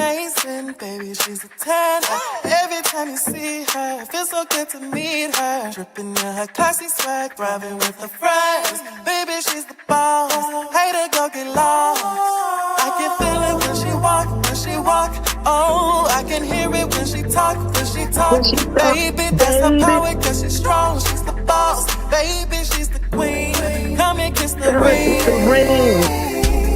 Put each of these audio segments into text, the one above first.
amazing, baby, she's a 10. Every time you see her, it feels so good to meet her. Dripping in her classy swag, driving with her friends. Baby, she's the boss, hey to go get lost. I can feel it when she walk, oh, I can hear it when she talk, baby, that's her power, cause she's strong, she's the boss. Baby, she's the queen, come and kiss the ring.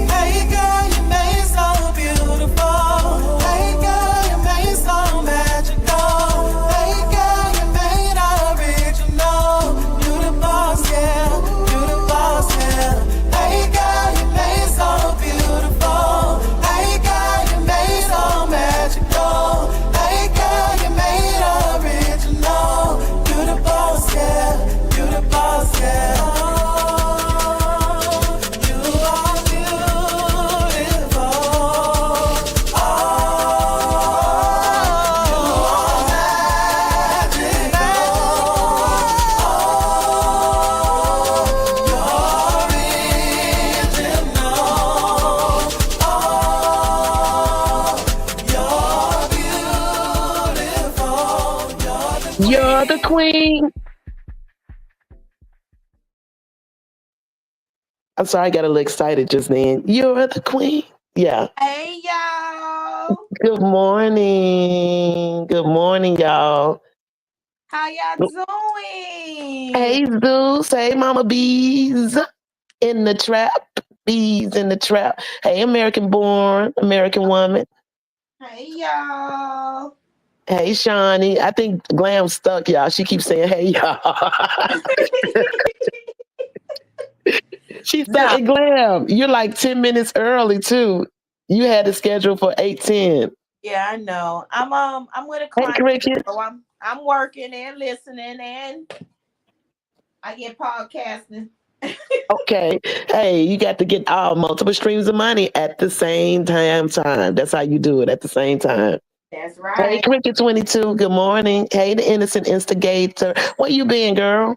Hey girl, you made so beautiful. Hey girl, you made so magical. Hey girl, you made original. You the boss, yeah. You the boss, yeah. Hey girl, you made so beautiful. Hey girl, you made so magical. Hey girl, you made original. You the boss, yeah. You the boss, yeah. You're the queen. I'm sorry, I got a little excited just then. You're the queen. Yeah. Hey, y'all. Good morning. Good morning, y'all. How y'all doing? Hey, Zeus. Hey, Mama Bees in the trap. Bees in the trap. Hey, American born, American woman. Hey, y'all. Hey, Shawnee. I think Glam's stuck, y'all. She keeps saying, hey, y'all. She's stuck in Glam. You're like 10 minutes early, too. You had the schedule for 8:10. Yeah, I know. I'm with a Hey, client, Cricket. so I'm working and listening, and I get podcasting. Okay. Hey, you got to get all multiple streams of money at the same time. That's how you do it at the same time. That's right. Hey, Cricket 22. Good morning. Hey, the innocent instigator. Where you been, girl?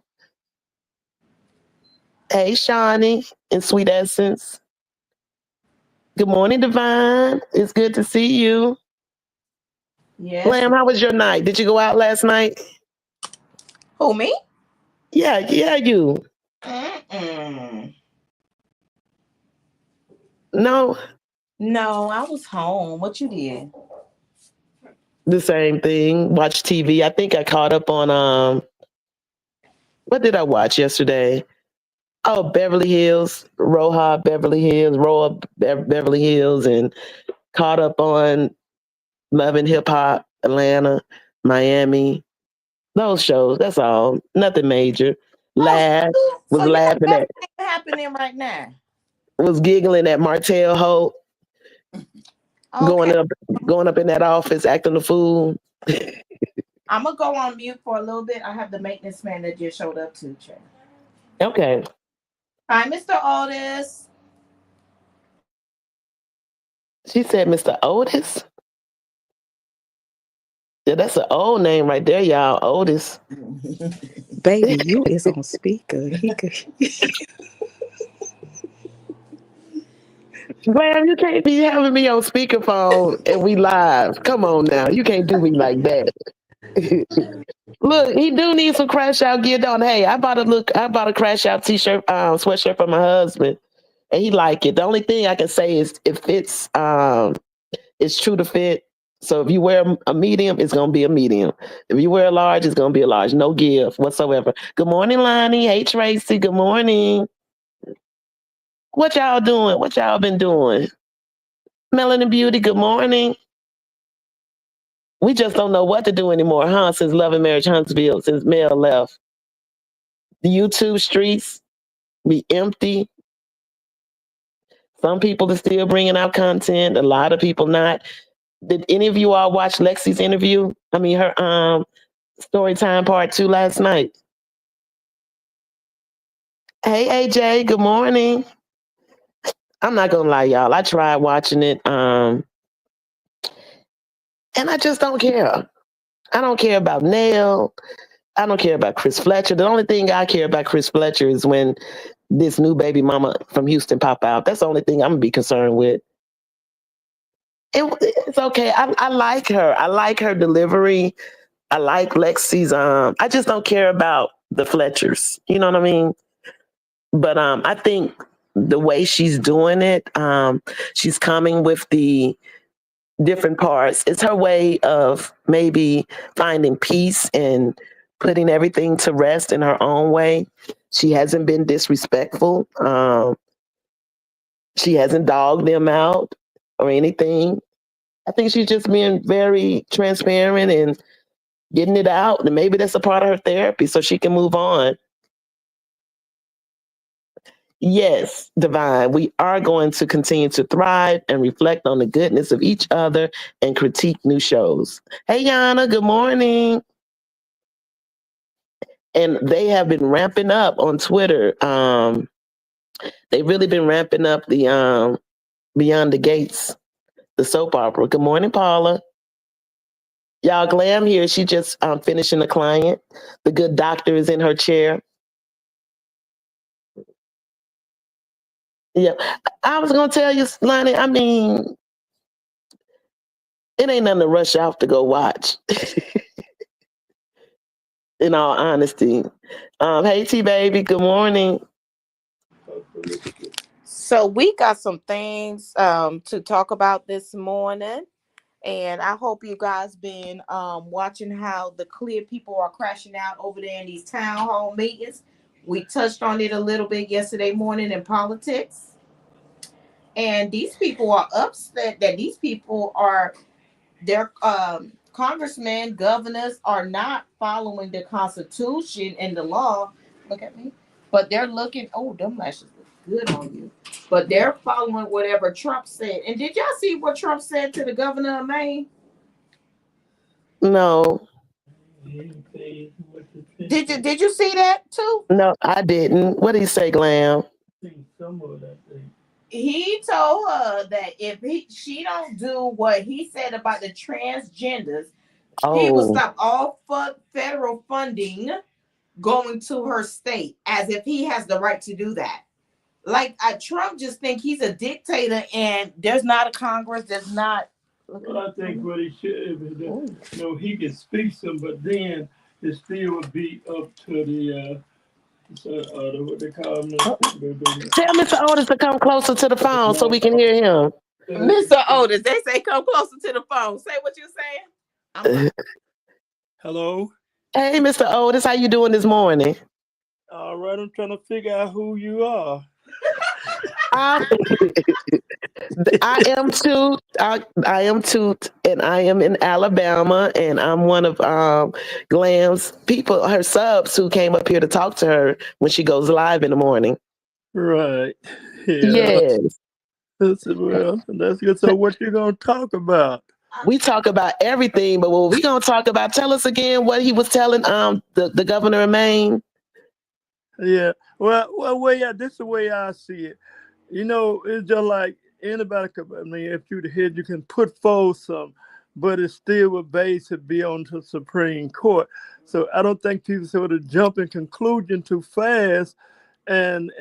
Hey, Shawnee and Sweet Essence. Good morning, Divine. It's good to see you. Yes. Lamb, how was your night? Did you go out last night? Who, me? Yeah, you. No, I was home. What you did? the same thing. Watch TV. I think I caught up on what did I watch yesterday? Oh, Beverly Hills, Roha, Beverly Hills, and caught up on Love and Hip Hop, Atlanta, Miami. Those shows. That's all. Nothing major. Laughing at. Happening right now. Was giggling at Martel Holt. Okay. Going up in that office, acting a fool. I'm gonna go on mute for a little bit. I have the maintenance man that just showed up too, Chad. Okay. Hi, Mr. Otis. She said, Mr. Otis. Yeah, that's an old name right there, y'all. Otis. Baby, you is on speaker. Graham, you can't be having me on speakerphone and we live. Come on now. You can't do me like that. Look, he do need some crash out gear on. Hey, I bought a crash out t-shirt, sweatshirt for my husband, and he like it. The only thing I can say is it fits, it's true to fit. So if you wear a medium, it's gonna be a medium. If you wear a large, it's gonna be a large. No give whatsoever. Good morning, Lonnie. Hey, Tracy. Good morning. What y'all doing? What y'all been doing? Melanin Beauty, good morning. We just don't know what to do anymore, huh? Since Love and Marriage Huntsville, since Mel left. The YouTube streets be empty. Some people are still bringing out content. A lot of people not. Did any of you all watch Lexi's interview? I mean, her story time part 2 last night. Hey, AJ, good morning. I'm not gonna lie, y'all. I tried watching it, and I just don't care. I don't care about Nell. I don't care about Chris Fletcher. The only thing I care about Chris Fletcher is when this new baby mama from Houston pop out. That's the only thing I'm gonna be concerned with. It's okay. I like her. I like her delivery. I like Lexi's. I just don't care about the Fletchers. You know what I mean? But I think the way she's doing it, she's coming with the different parts. It's her way of maybe finding peace and putting everything to rest in her own way. She hasn't been disrespectful. She hasn't dogged them out or anything. I think she's just being very transparent and getting it out. And maybe that's a part of her therapy so she can move on. Yes, Divine, we are going to continue to thrive and reflect on the goodness of each other and critique new shows. Hey, Yana, good morning. And they have been ramping up on Twitter. They've really been ramping up the Beyond the Gates, the soap opera. Good morning, Paula. Y'all, Glam here. She just finishing a client. The good doctor is in her chair. Yeah, I was gonna tell you, Lonnie. I mean, it ain't nothing to rush out to go watch. In all honesty, hey T baby, good morning. So we got some things to talk about this morning. And I hope you guys been watching how the clear people are crashing out over there in these town hall meetings. We touched on it a little bit yesterday morning in politics. And these people are upset that these people are their congressmen, governors are not following the Constitution and the law. Look at me. But they're looking, oh, them lashes look good on you. But they're following whatever Trump said. And did y'all see what Trump said to the governor of Maine? No, Did you see that too? no, I didn't. What did he say, Glam? He told her that if she don't do what he said about the transgenders, he will Oh, stop all federal funding going to her state, as if he has the right to do that. Like Trump just think he's a dictator, and there's not a Congress. There's not. Well, I think what he should, he can speak some, but then it still would be up to what they call them. tell Mr. Otis to come closer to the phone so we can hear him. Mr. Otis, they say come closer to the phone. Say what you're saying. Hello. Hey, Mr. Otis, how you doing this morning? All right, I'm trying to figure out who you are. I, I am Toot. I am Toot, and I am in Alabama, and I'm one of Glam's people, her subs, who came up here to talk to her when she goes live in the morning. Right. Yeah. Yes. That's good. So what you gonna talk about? We talk about everything, but what we gonna talk about? Tell us again what he was telling the governor of Maine. Yeah. This is the way I see it. It's just like anybody could. I mean, if you're the head, you can put forth some, but it still would base to be on the Supreme Court. So I don't think people sort of jump in conclusion too fast and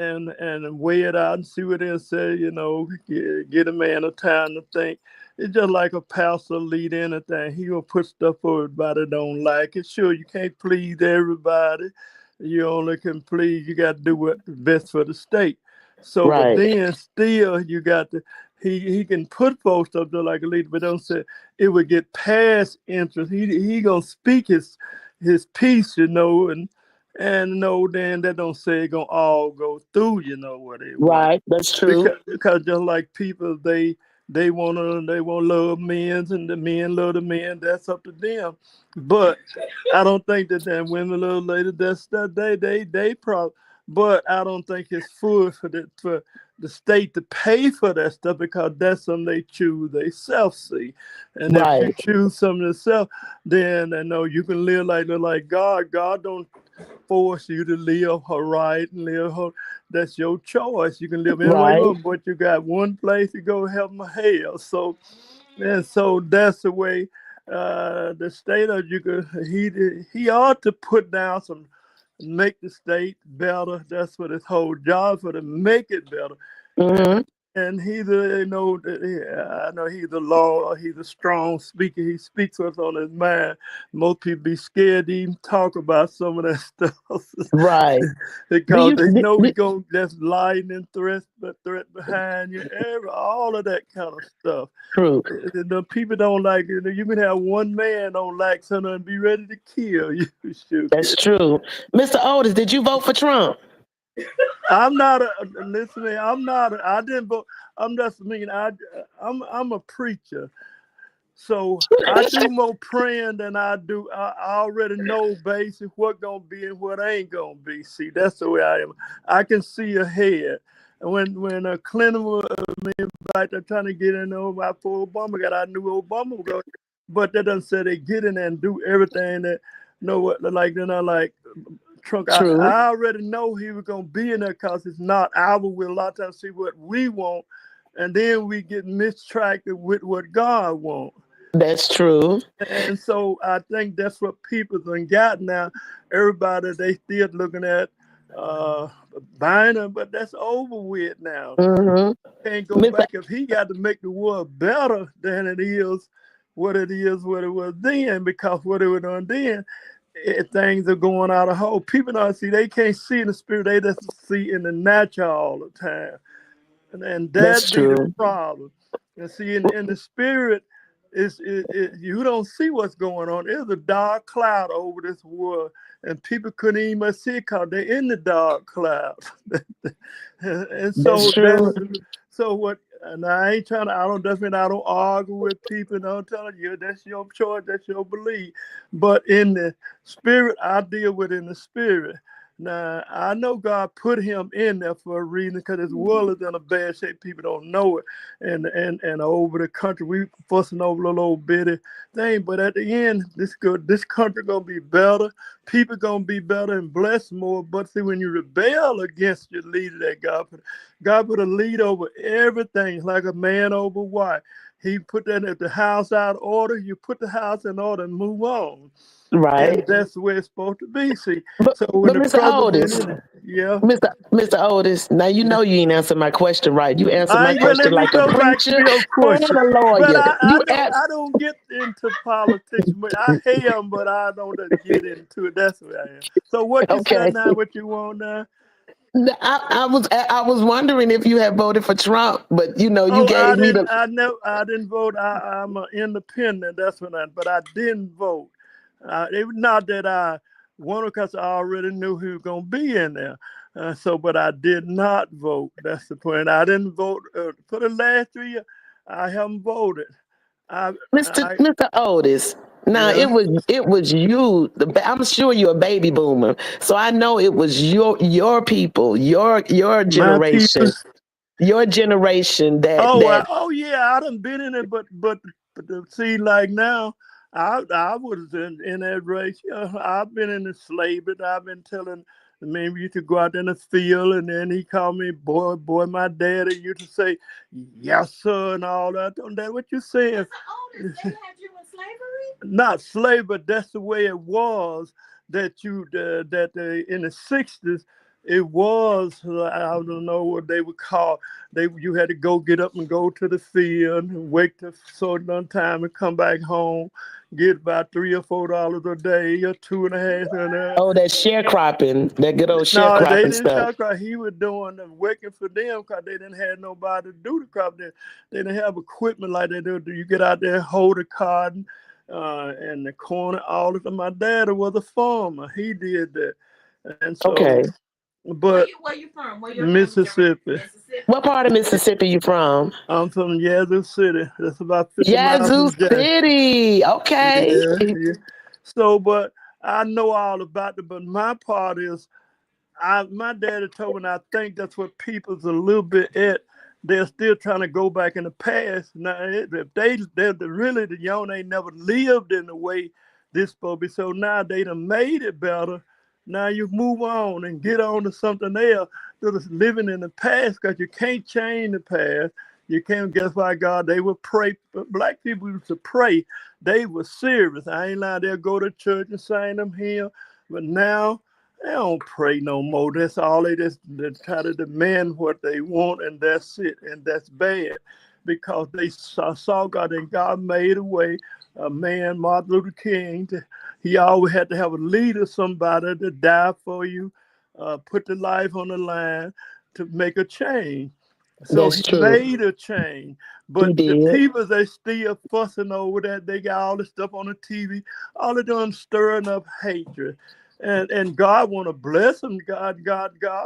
weigh it out and see what they say, get a man a time to think. It's just like a pastor lead anything. He gonna put stuff for everybody don't like it. Sure, you can't please everybody. You only can please, you got to do what's best for the state. So, but Right, then still you got to, he can put folks up there like a leader, but don't say it would get past interest. He gonna speak his piece, and then that don't say it gonna all go through, what they want. right. That's true. Because just like people, they want love men's and the men love the men. That's up to them. But I don't think that women love ladies. That's that they probably. But I don't think it's full for the state to pay for that stuff, because that's something they choose they self see. And if you Right, choose something yourself, then I know you can live like God. God don't force you to live her right and live her. That's your choice. You can live any way you right, want, but you got one place to go, heaven or hell. So that's the way the state of you could. He ought to put down some, make the state better. That's what his whole job for, to make it better. hmm And he's a, I know he's a law, he's a strong speaker. He speaks what's on his mind. Most people be scared to even talk about some of that stuff Right. Do because you? they know we go that's lying and threat behind you, all of that kind of stuff. True. The people don't like it. You can have one man don't like something and be ready to kill you. Shoot. That's true. Mr. Otis, did you vote for Trump? I'm not a listen. I'm not. I didn't vote. I'm just mean. I'm a preacher, so I do more praying than I do. I already know basic what gonna be and what ain't gonna be. See, that's the way I am. I can see ahead. And when Clinton was back there trying to get in over before Obama got, I knew Obama would go, but that doesn't say they get in there and do everything that what like like. Trump, True. I already know he was gonna be in there because it's not our will. A lot of times see what we want, and then we get mistracted with what God wants. That's true. And so I think that's what people done got now. Everybody they still looking at uh Biden, but that's over with now. Mm-hmm. Can't go back if he got to make the world better than it is, what it was then, because what it was done then. Things are going out of whole. People don't see, they can't see in the spirit, they just see in the natural all the time. And That's that be the true. problem. And see, in the spirit, you don't see what's going on. There's a dark cloud over this world, and people couldn't even see it because they're in the dark cloud. And That's so that's true. so what. And I ain't trying to. I don't. Doesn't mean I don't argue with people. Don't tell you that's your choice. That's your belief. But in the spirit, I deal with in the spirit. Now I know God put him in there for a reason because his world is in a bad shape. People don't know it, and over the country we fussing over a little bitty thing. But at the end, this country gonna be better. People gonna be better and blessed more. But see, when you rebel against your leader, that God put a lead over everything, like a man over wife. He put that at the house out of order. You put the house in order and move on. And Right. that's the way it's supposed to be. See, But so when but the Mr. president Otis, in it, yeah, Mr. Otis, now you know you ain't answered my question right. You answered I my ain't gonna question let me like a go back to preacher your and question. a But lawyer. You asked. I don't get into politics. But I hate them, but I don't just get into it. That's what I am. So what you said Okay. now? What you want now? I was wondering if you had voted for Trump, but you Oh, I gave me didn't. the I never. I didn't vote. I'm an independent. That's what I. But I didn't vote. It was not that I wanted because I already knew who was gonna be in there. But I did not vote. That's the point. I didn't vote for the last 3 years. I haven't voted. I, I Mr. Otis. Now yeah. it was you. I'm sure you're a baby boomer, so I know it was your people, your My people. generation, your generation that Oh, that oh yeah, I done been in it, but to see like now, I was in that race. Yeah, I've been in the slavery. I've been telling the man we used to go out in the field, and then he called me boy. My daddy used to say, "Yes, sir," and all that. That what you saying? They had you in slavery? Not slave, but that's the way it was. In the '60s, it was. I don't know what they would call. You had to go get up and go to the field and wait to certain time and come back home, get about $3 or $4 a day or two and a half. oh, that sharecropping, that good old No, they sharecropping didn't stuff. talk about he was doing the working for them because they didn't have nobody to do the crop. They didn't have equipment like they do. You get out there, hold the cotton, and the corn, all of them. My dad was a farmer. He did that. And so, Okay, but Where you from? Where your family from? Mississippi. Mississippi. what part of Mississippi you from? I'm from Yazoo City. That's about 50 miles Yazoo from Jackson. City. Okay. Yeah, yeah. So, but I know all about it. But my part is my daddy told me, and I think that's what people's a little bit at. They're still trying to go back in the past. Now, if they're really the young, they never lived in the way this supposed to be. So now they done made it better. Now you move on and get on to something else. Just living in the past because you can't change the past. You can't. Guess why God? They would pray. Black people used to pray. They were serious. I ain't lying. They'll go to church and sing them hymns. But now They don't pray no more. That's all they try to demand what they want, and that's it. And that's bad because they saw God, and God made a way. A man, Martin Luther King, he always had to have a leader, somebody to die for you, put the life on the line to make a change. So That's he true. made a change. He But the did. people, they still fussing over that. They got all this stuff on the TV. All they're doing is stirring up hatred. And God want to bless them. God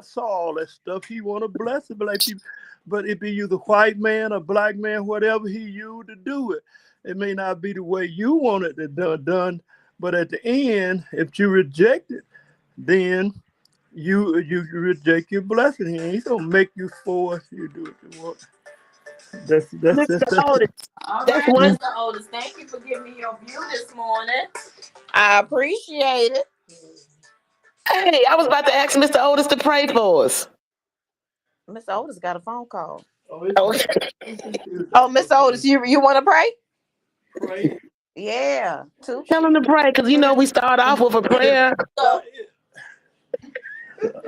saw all that stuff. He want to bless the black people. But it be you the white man or black man, whatever he used to do it. It may not be the way you want it to done. But at the end, if you reject it, then you reject your blessing. He ain't gonna make you force you do what you want. Mr. That's Otis, All that's right, one. Mr. Otis. Thank you for giving me your view this morning. I appreciate it. Hey, I was about to ask Mr. Otis to pray for us. Mr. Otis got a phone call. Oh, Oh, Mr. Otis, you want to pray? pray. Yeah. Two. tell him to pray because we start off with a prayer.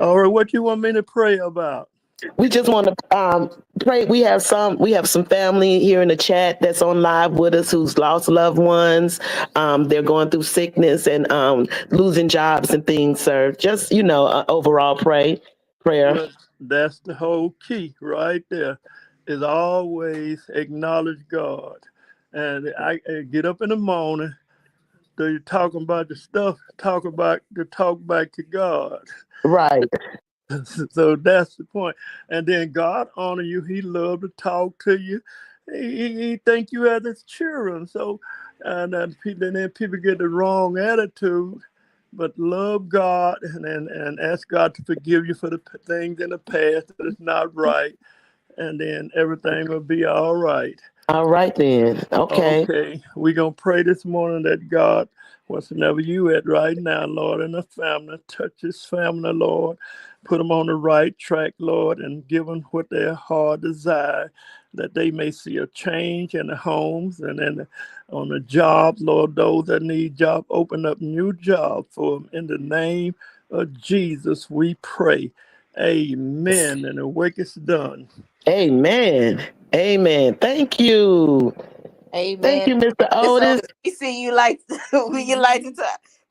All right, what you want me to pray about? We just want to pray. We have some family here in the chat that's on live with us who's lost loved ones. They're going through sickness and losing jobs and things, sir. Just overall prayer. Well, that's the whole key right there. Is always acknowledge God. And I get up in the morning. So you're talking about the stuff, talk back to God. Right. So that's the point. And then God honor you. He love to talk to you. He think you as his children. So and then people get the wrong attitude. But love God and ask God to forgive you for the things in the past that is not right. And then everything will be all right. All right then. Okay. Okay, we're going to pray this morning that God, whatsoever you at right now, Lord, in the family, touch his family, Lord. Put them on the right track, Lord, and give them what their heart desire, that they may see a change in the homes and on the jobs, Lord. Those that need job, open up new jobs for them. In the name of Jesus, we pray. Amen. And the work is done. Amen. Amen. Thank you. Thank Amen. you, Mr. Mr. Otis. Otis, we see you like who you like to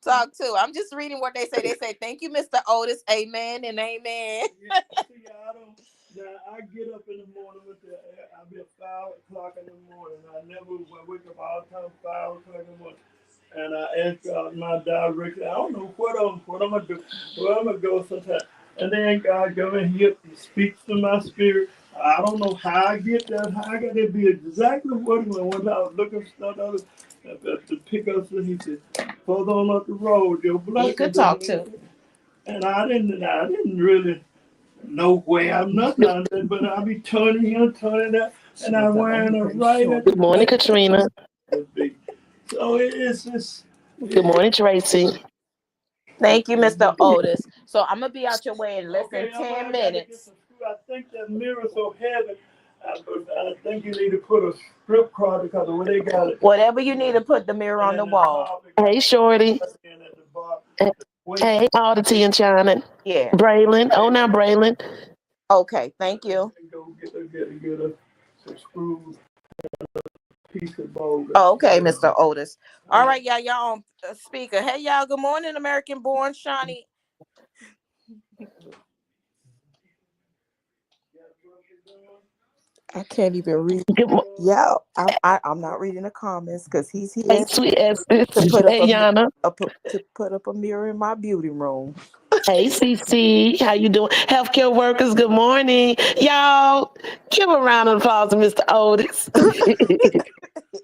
talk to. I'm just reading what they say. They say, thank you, Mr. Otis. Amen and amen. Yeah, see, I get up in the morning I'll be at 5 o'clock in the morning. I wake up all the time 5 o'clock in the morning. And I ask God my direction. I don't know what I'm gonna do, where I'm gonna go sometime. And then God come in here, he speaks to my spirit. I don't know how I get there, how I got to be exactly what he wants. When I was looking for to pick up, and he said, "Hold on up the road, your You blessing." could talk to. And I didn't really know where I'm nothing, but I be turning here, turning that, and I wearing a right at the Good morning, place Katrina. to be. So it's just, Good morning, Tracy. Thank you, Mr. Otis. So I'm gonna be out your way in less okay. than I'm 10 gonna gotta get minutes. some screw. I think that mirror so heavy. I think you need to put a strip card because of where they got it. Whatever you need to put the mirror And on the then the wall. top, it got Hey, Shorty. in at the bar. Wait, Hey, all the tea and China. Yeah. Braylon. Oh, now Braylon. Okay. Thank you. go get some screws, piece of bowl. Oh, okay, Mr. Otis. All right, y'all. Y'all on speaker. Hey, y'all. Good morning, American born Shawnee. I can't even read. Good mo- Yeah, I'm not reading the comments because he's Hey, here sweet to Estes. put up Hey, Yana. to put up a mirror in my beauty room. Hey, CC. How you doing? Healthcare workers, good morning. Y'all, give a round of applause to Mr. Otis.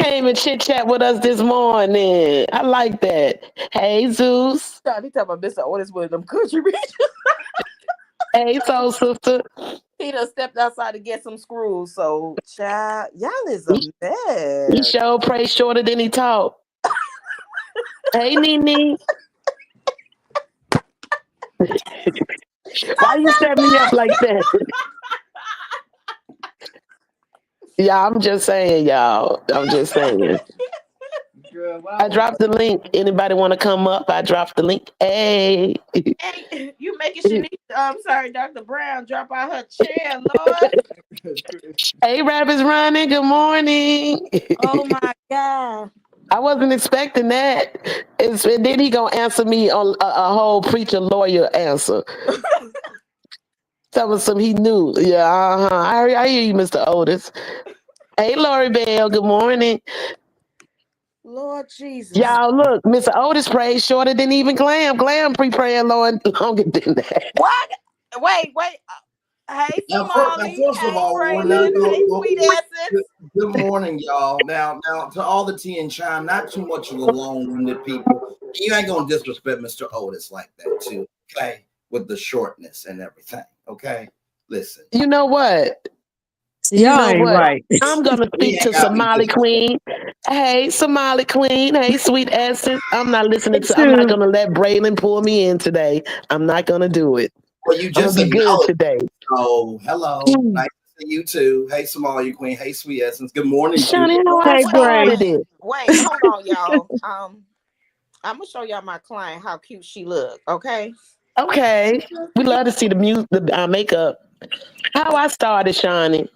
Came and chit chat with us this morning. I like that. Hey, Zeus. He talking about Mr. Otis with them country bitch. Hey, soul sister. He done stepped outside to get some screws. So, child, y'all is a He, he mess. sure prays shorter than he talk. Hey, Nene. Why you set me up like that? Yeah, I'm just saying, y'all. I'm just saying. Girl, I dropped the link. Anybody want to come up? I dropped the link. Hey. Hey, you making Shanice, I'm sorry, Dr. Brown, drop out her chair, Lord. Hey, Rabbits running. Good morning. Oh my God. I wasn't expecting that. And then he gonna answer me on a whole preacher lawyer answer. Tell me some he knew. Yeah, I hear you, Mr. Otis. Hey, Lori Bell. Good morning, Lord Jesus. y'all. Look, Mr. Otis prayed shorter than even Glam. Glam pre-praying longer than that. What? Wait. Hey, Now, Somali. first of Hey, all, Braylon. Hey, Sweet Essence. good morning, y'all. Now, to all the tea and shine, not too much of the long-winded people. You ain't gonna disrespect Mr. Otis like that, too. Okay, with the shortness and everything. Okay, listen. You know what? Y'all ain't right. I'm gonna He speak ain't to got me Somali disrespect. Queen. Hey, Somali Queen. Hey, Sweet Essence. I'm not listening to. I'm not Too. gonna let Braylon pull me in today. I'm not gonna do it. Well, you I'm gonna just be good acknowledged. today. Oh, hello. Nice to see you too. Hey, Somalia Queen. Hey, Sweet Essence. Good morning to Shawnee, you. you know I Hey, Bray. started it. Wait, hold on, y'all. I'm gonna show y'all my client how cute she look. Okay. Okay, we love to see the music, the makeup. How I started, Shawnee.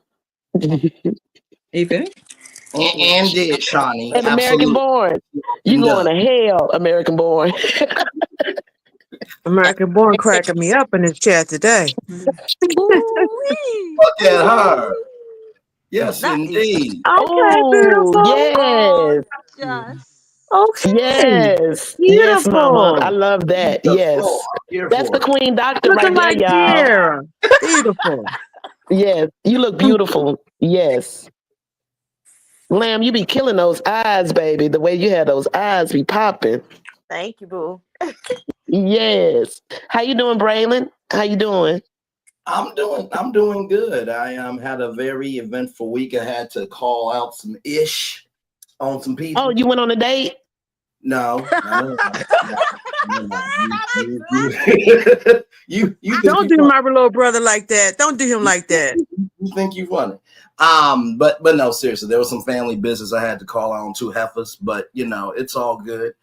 Even. And did, Shawnee. An American Absolutely. born. You going No. to hell, American born. American born cracking me up in his chat today. Ooh-wee. Look at her. Yes, That is indeed. Okay, Oh, beautiful. yes. gorgeous. Okay. Yes, Mama. I Beautiful. love that. Beautiful. Yes. I'm here That's the for it. Queen Doctor right Looking there, like y'all. Tierra. Beautiful. Yes. You look beautiful. Yes. Lamb, you be killing those eyes, baby. The way you have those eyes be popping. Thank you, boo. Yes. How you doing, Braylon? How you doing? I'm doing good. I had a very eventful week. I had to call out some ish on some Oh, people. you went on a date? No, no, no, no, no. You think Don't you do funny. my little brother like that. Don't do him like that. You think you funny. But no, seriously, there was some family business I had to call out on two heifers, but it's all good.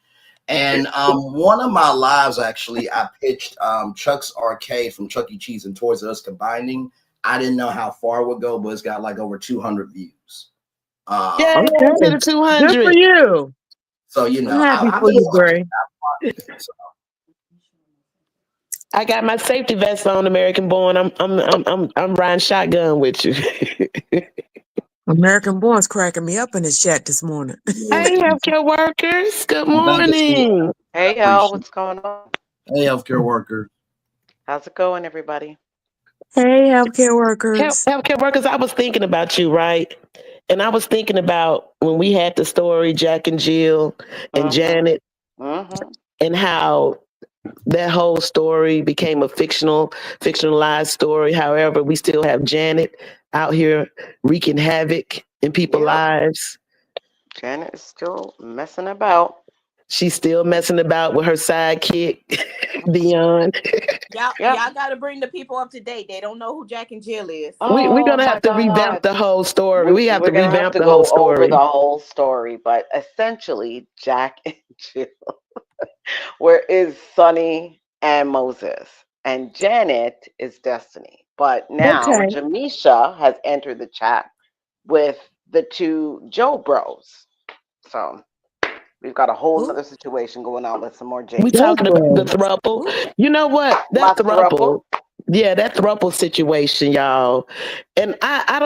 And one of my lives actually, I pitched Chuck's Arcade from Chuck E. Cheese and Toys R Us combining. I didn't know how far it would go, but it's got like over 200 views. Yay, Um, to Okay. the Good for 200. you. so I'm happy I've for been you, working Bray. on it. So, I got my safety vest on, American born. I'm riding shotgun with you. American born's cracking me up in his chat this morning. yeah, Hey, healthcare workers. Good thank you, sweetheart. morning. I Hey y'all, appreciate what's going on? it. Hey, healthcare worker. How's it going, everybody? Hey, healthcare workers. Healthcare workers, I was thinking about you, right? And I was thinking about when we had the story, Jack and Jill and Mm-hmm. Janet, Mm-hmm. and how that whole story became a fictionalized story. However, we still have Janet out here wreaking havoc in people's Yep. lives. Janet is still messing about. She's still messing about with her sidekick, Dion. Y'all, Yep. y'all gotta bring the people up to date. They don't know who Jack and Jill is. We're Oh gonna my have to revamp God. the whole story. We, We have we're to gonna have revamp to the whole go over the story. whole story, but essentially, Jack and Jill, where is Sonny and Moses, and Janet is Destiny. But now Okay. Jamisha has entered the chat with the two Joe Bros. So we've got a whole Who? nother situation going on with some more We James. Go, talking about the bro. thruple. Who? You know what? My That thruple. thruple. Yeah, that thruple situation, y'all. And I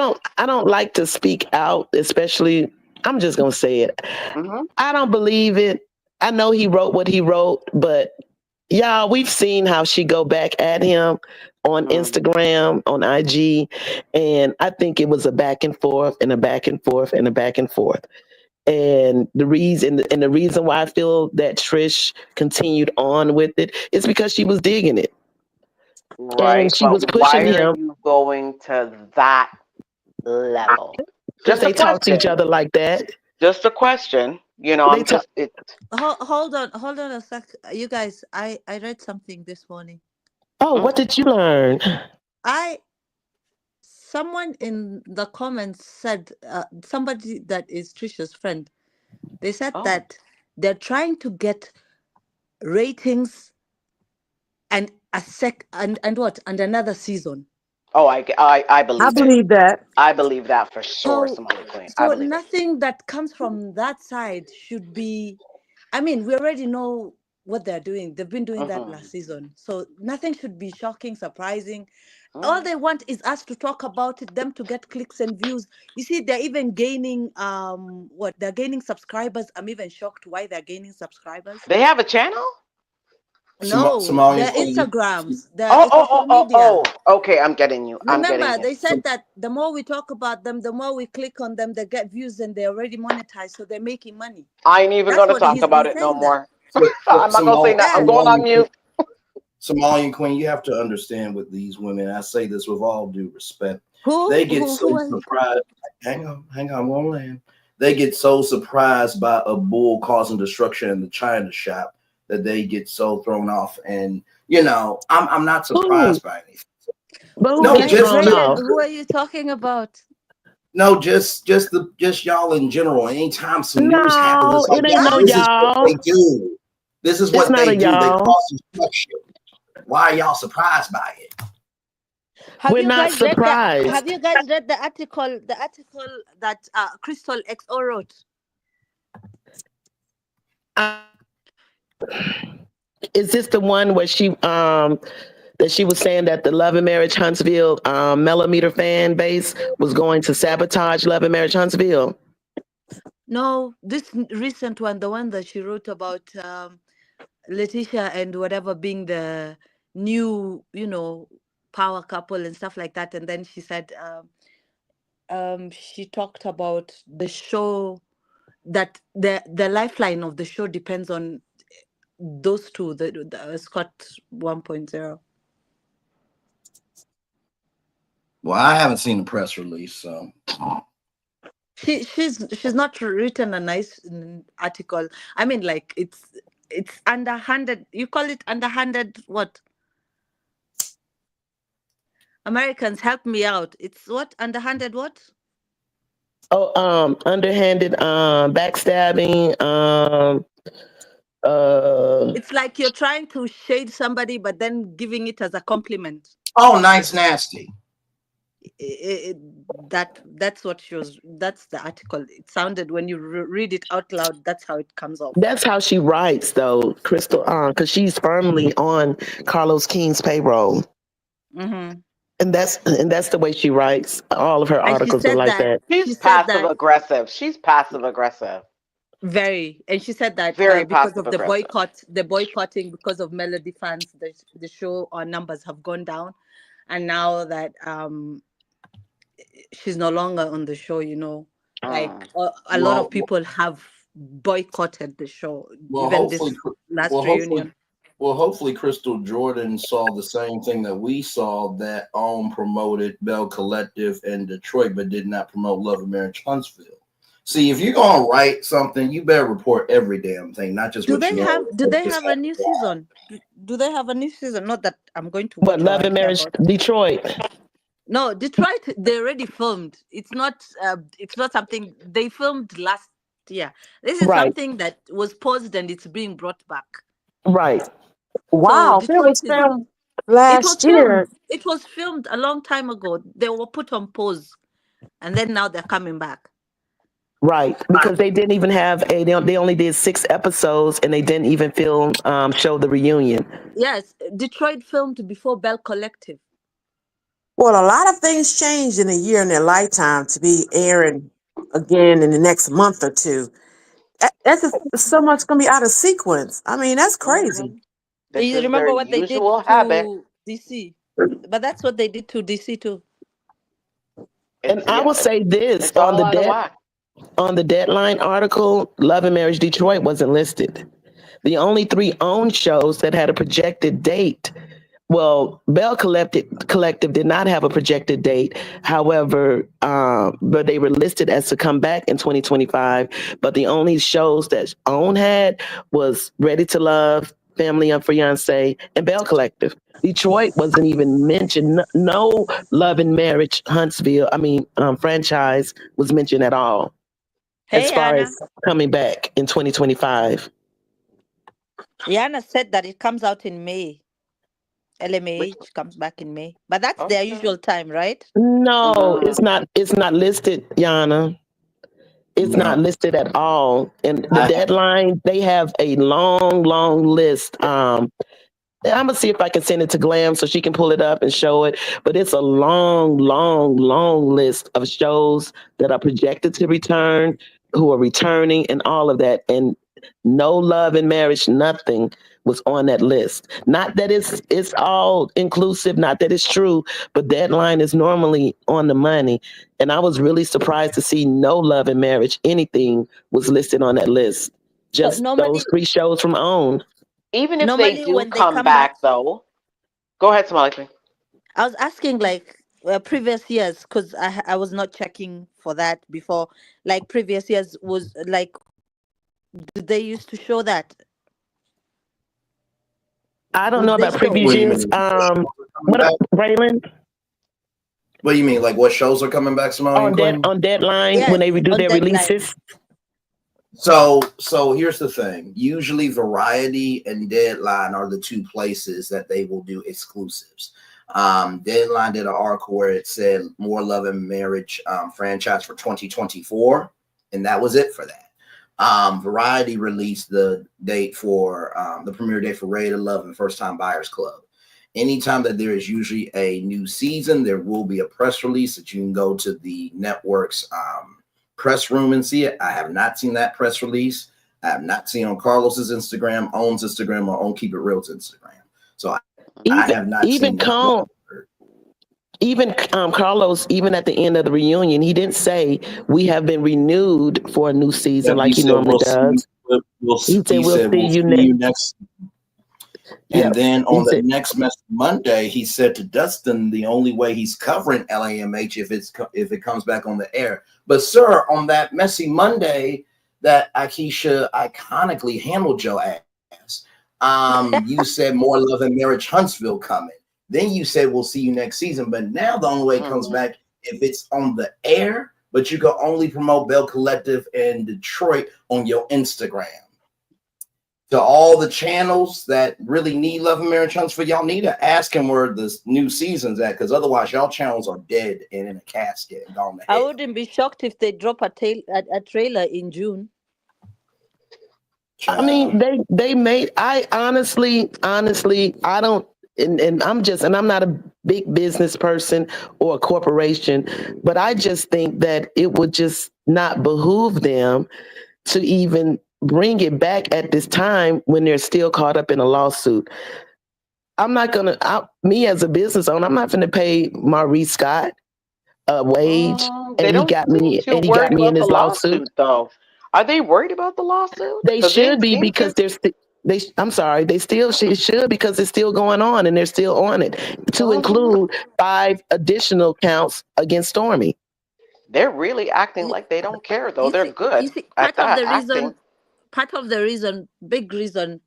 don't like to speak out, especially I'm just gonna say it. Mm-hmm. I don't believe it. I know he wrote what he wrote, but y'all, we've seen how she go back at him on Mm-hmm. Instagram, on IG, and I think it was a back and forth and a back and forth and a back and forth. And the reason why I feel that Trish continued on with it is because she was digging it and Right, she was but why pushing are him you going to that level? because Just a they talk to each question. other like that. Just a question. They I'm talk. just it. Hold on a sec. You guys, I read something this morning. Oh, Mm, what did you learn? I Someone in the comments said somebody that is Trisha's friend. They said oh, that they're trying to get ratings and and what, and another season. Oh, I I believe it. believe that. I believe that for sure, So Somali Queen. I so believe it. nothing that comes from that side should be, I mean, we already know what they're doing. They've been doing that Mm-hmm. last season. So nothing should be shocking, surprising. All Mm. they want is us to talk about it, them to get clicks and views. You see, they're even gaining what, they're gaining subscribers. I'm even shocked why they're gaining subscribers. They have a channel? No, Somalian they're Queen. Instagrams, they're Oh, a oh, oh, social oh, media. oh. Okay, I'm getting you. I'm getting Remember, you. they said that the more we talk about them, the more we click on them, they get views and they're already monetized, so they're making money. I ain't even That's gonna what talk he's been about it no saying that. more. I'm not gonna say that. I'm Yeah. going on mute. Somalian Queen, you have to understand with these women, I say this with all due respect, Who? they get so Who are you? surprised. Hang on, I'm gonna land. They get so surprised by a bull causing destruction in the China shop that they get so thrown off. And I'm not Who? surprised by anything. But who No, gets just thrown Raiden, off? who are you talking about? no, just y'all in general. Anytime some news happens, No, it's like, it ain't yo, no this is what y'all. they do. This is It's what not they a do. They y'all. cause destruction. Why are y'all surprised by it? Have We're you not guys read the Have surprised. you guys read the article? The article that Crystal XO wrote. Uh, is this the one where that she was saying that the Love and Marriage Huntsville millimeter fan base was going to sabotage Love and Marriage Huntsville? No, this recent one, the one that she wrote about Letitia and whatever being the new, power couple and stuff like that. And then she said, she talked about the show, that the lifeline of the show depends on those two, the Scott 1.0. Well, I haven't seen the press release, so She's not written a nice article. I mean, like it's underhanded. You call it underhanded? What? Americans, help me out. It's what? Underhanded what? Oh, underhanded, backstabbing, It's like you're trying to shade somebody, but then giving it as a compliment. oh, nice, nasty. That's what she was. That's the article. It sounded, when you read it out loud, that's how it comes off. that's how she writes, though, Crystal, because she's firmly on Carlos King's payroll. Mm-hmm. And that's the way she writes. All of her And she articles are said like that. that. She's She said passive that aggressive. She's passive aggressive. very, and she said that Very because passive of the aggressive. boycotting because of Melody fans, the show numbers have gone down, and now that she's no longer on the show, like Mm. a lot of Well, people have boycotted the show, well, even hopefully, this last well, hopefully, reunion. well, hopefully, Crystal Jordan saw the same thing that we saw. That promoted Bell Collective in Detroit, but did not promote Love and Marriage Huntsville. See, if you're gonna write something, you better report every damn thing, not just Do what they you have want. do they Just have a new season? Do they have a new season? Not that I'm going to But watch or Love I and care Marriage about it. Detroit, No, Detroit, they already filmed. It's not something they filmed last year. This is right, something that was paused and it's being brought back. right. So Wow, it Detroit was is filmed it was last filmed. year. It was filmed a long time ago. They were put on pause and then now they're coming back. Right, because they didn't even have they only did 6 episodes, and they didn't even show the reunion. Yes, Detroit filmed before Bell Collective. Well, a lot of things changed in a year in their lifetime to be airing again in the next month or two. That's so much going to be out of sequence. I mean, that's crazy. Hmm. This You is their remember what they did usual habit. to DC? But that's what they did to DC too. And It's I yeah, will say this it's all out of whack. on the Deadline article, Love and Marriage Detroit wasn't listed. The only 3 owned shows that had a projected date. Well, Bell Collective did not have a projected date. However, but they were listed as to come back in 2025. But the only shows that OWN had was Ready to Love, Family and Fiance, and Bell Collective. Detroit wasn't even mentioned. No Love and Marriage Huntsville, franchise was mentioned at all. as Hey, far Anna. as coming back in 2025. Yana said that it comes out in May. Which LMAH comes back in May, but that's their okay. usual time, right? No, Mm, it's not. It's not listed, Yana. It's not No, listed at all. And the I deadline, they have a long, long list. I'm gonna see if I can send it to Glam so she can pull it up and show it. But it's a long, long, long list of shows that are projected to return, who are returning, and all of that. And no love and marriage, nothing was on that list. Not that it's all inclusive, not that it's true, but Deadline is normally on the money. And I was really surprised to see no love and marriage, anything was listed on that list. So Just those three shows from OWN. even if they normally do when they come come back, back, though, go ahead, Smiley. I was asking like previous years because I was not checking for that before. Like previous years was like, did they used to show that? I don't know Would they about show previous what do you it? years. mean? What shows are coming What back? Braylon What do you mean? Like what shows are coming back, Simone and Queen? on Deadline when Yes, they redo on their deadline. releases? So here's the thing. Usually Variety and Deadline are the two places that they will do exclusives. Deadline did an article where it said More Love and Marriage franchise for 2024, and that was it for that. Variety released the date for the premiere date for Ready to Love and First Time Buyers Club. Anytime that there is usually a new season, there will be a press release that you can go to the network's press room and see it. I have not seen that press release. I have not seen on Carlos's Instagram, OWN's Instagram, or on Keep It Real's Instagram. So I Even have not even seen that. Con, even Carlos, even at the end of the reunion, he didn't say we have been renewed for a new season Yep, he like he said normally we'll see. does. He He said said we'll we'll see see you you next. next. Yeah, And then he on the said next Monday, he said to Dustin, the only way he's covering LAMH if it comes back on the air. But sir, on that messy Monday that Akeisha iconically handled your ass, you said More Love and Marriage Huntsville coming. Then you said we'll see you next season. But now the only way it comes Mhm. back if it's on the air, but you can only promote Bell Collective in Detroit on your Instagram. To all the channels that really need Love and Marriage Huntsville, y'all need to ask him where the new season's at, because otherwise y'all channels are dead and in a casket and gone to I hell. wouldn't be shocked if they drop a trailer in June. I mean, Child. they made. I honestly, I don't. And I'm not a big business person or a corporation, but I just think that it would just not behoove them to even bring it back at this time when they're still caught up in a lawsuit. I'm not gonna. Me as a business owner, I'm not going to pay Maurice Scott a wage, They and don't seem too he got worried me in about the his lawsuit. lawsuit, though. Are they worried about the lawsuit? They Because they should be seem because to. they. I'm sorry, they still should because it's still going on and they're still on it. To Mhm. include 5 additional counts against Stormy. They're really acting You, like they don't care, though. you They're see, good at that acting. big reason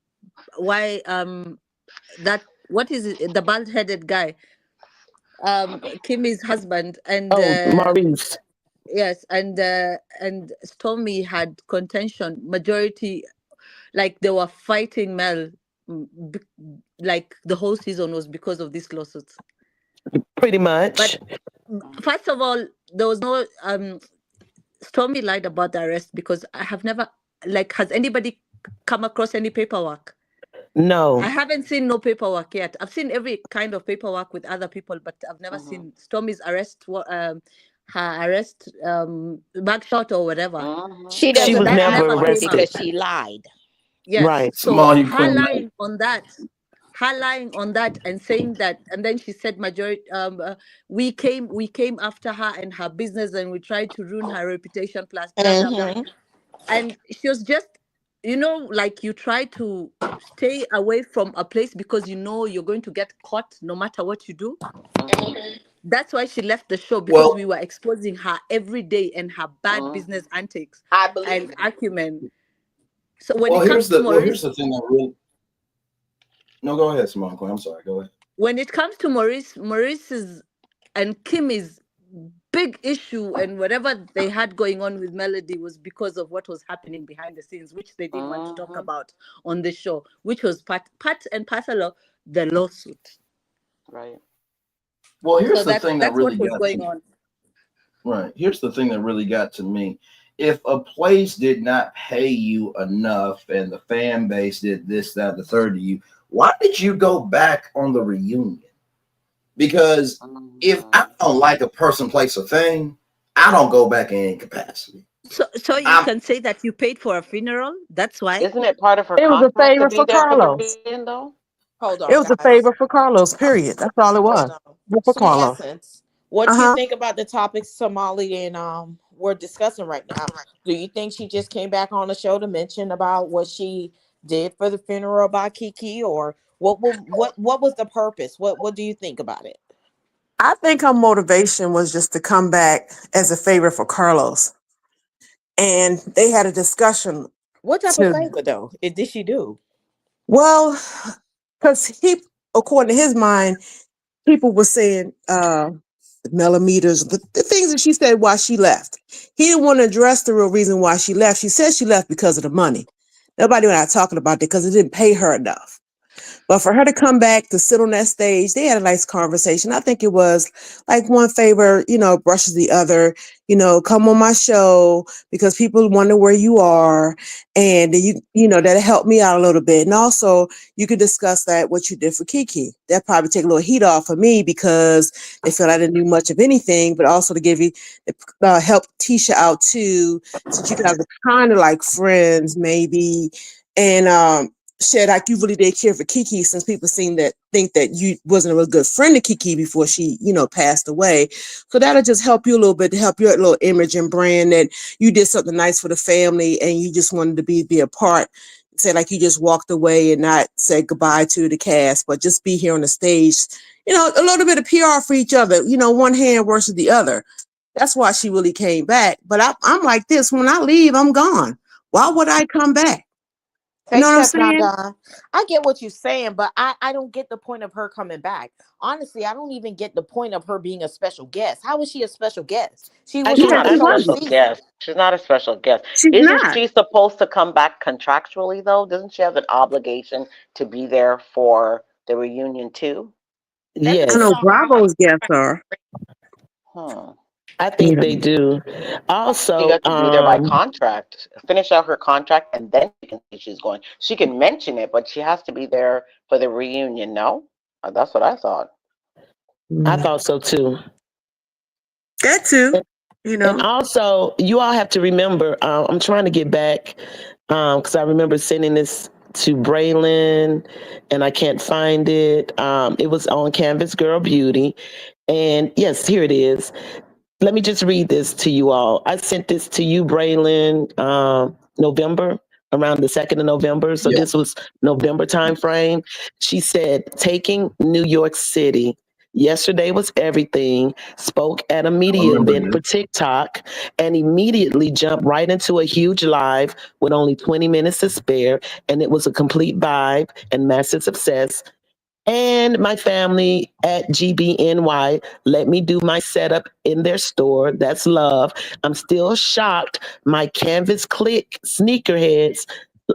why that what is it, the bald headed guy, Kimmy's husband, and Oh, Maurice. yes, and Stormy had contention majority, like they were fighting Mel, mm, b- like the whole season was because of these lawsuits. Pretty But much. first of all, there was no Stormy lied about the arrest because I have never, like, has anybody come across any paperwork? I No. haven't seen no paperwork yet. I've seen every kind of paperwork with other people, but I've never Mhm. seen Stormy's arrest, her arrest, mugshot or whatever. Mhm. She She So doesn't was that have never never one came arrested. out. because she lied. Yes. Right. So Simone and Queen. her lying on that and saying that, and then she said majority, we came after her and her business and we tried to ruin her reputation, plus blah blah blah. Mm-hmm. And she was just, like, you try to stay away from a place because you're going to get caught no matter what you do. Mhm. That's why she left the show, because Well, we were exposing her every day and her bad Mhm. business antics I believe and you. acumen. So when it comes to here's Maurice, the thing that really. No, go ahead, Simone Queen. I'm sorry. Go ahead. Maurice's and Kimmy's big issue, and whatever they had going on with Melody was because of what was happening behind the scenes, which they didn't want to talk Mm-hmm. about on the show, which was part and parcel of the lawsuit. Right. Well, So here's the thing that that's what really was got to going me. on. Right. Here's the thing that really got to me. If a place did not pay you enough and the fan base did this, that, the third to you, why did you go back on the reunion? Because if I Mm-hmm. don't like a person, place, or thing, I don't go back in any capacity. So you I'm can say that you paid for a funeral. That's why. Isn't it part of her It was a contract to favor be for there for the Carlos. reunion, though? Hold It on, was a guys. favor for Carlos, period. That's all it Hold was. on. For Sweet Carlos. Essence, what you Uh-huh. think about the topics Somali and we're discussing right now? Do you think she just came back on the show to mention about what she did for the funeral about Kiki, or what was the purpose? What do you think about it? I think her motivation was just to come back as a favor for Carlos. And they had a discussion What type of to, favor though? Did she do? well, because he, according to his mind, people were saying the millimeters, the things that she said why she left. He didn't want to address the real reason why she left. She said she left because of the money. Nobody was not talking about it because it didn't pay her enough. But for her to come back to sit on that stage, they had a nice conversation. I think it was like one favor, brushes the other, come on my show because people wonder where you are. And that'll help me out a little bit. And also you could discuss that, what you did for Kiki. That probably take a little heat off of me because they felt I didn't do much of anything, but also to give you, help Tisha out too, since you guys are kind of like friends maybe. And, said like you really did care for Kiki since people think that you wasn't a real good friend to Kiki before she, passed away. So that'll just help you a little bit to help your little image and brand that you did something nice for the family and you just wanted to be a part. Say like you just walked away and not said goodbye to the cast, but just be here on the stage. A little bit of PR for each other. One hand versus the other. That's why she really came back. But I'm like this: when I leave, I'm gone. Why would I come back? You Hey, know what I'm Chef Don saying? Don. I get what you're saying, but I don't get the point of her coming back. Honestly, I don't even get the point of her being a special guest. How was she a special guest? She was She's on Yeah, the not a she show this special wasn't. season. guest. She's not a special guest. She's Isn't not. she supposed to come back contractually, though? Doesn't she have an obligation to be there for the reunion, too? That I depends know Yes, on how her Bravo's guests are. Hmm. I think Yeah. they do. She Also, got to be there by contract, finish out her contract, and then she can say she's going. She can mention it, but she has to be there for the reunion, no? That's what I thought. I Mm. thought so too. That too. You And know. also, you all have to remember, I'm trying to get back because I remember sending this to Braylon and I can't find it. It was on Canvas Girl Beauty. And yes, here it is. Let me just read this to you all. I sent this to you, Braylon, November, around the 2nd of November. So yeah, this was November time frame. She said, taking New York City. Yesterday was everything. Spoke at a I media remember event for this. TikTok and immediately jumped right into a huge live with only 20 minutes to spare. And it was a complete vibe and massive success. And my family at GBNY let me do my setup in their store. That's love. I'm still shocked. My Canvas Click sneakerheads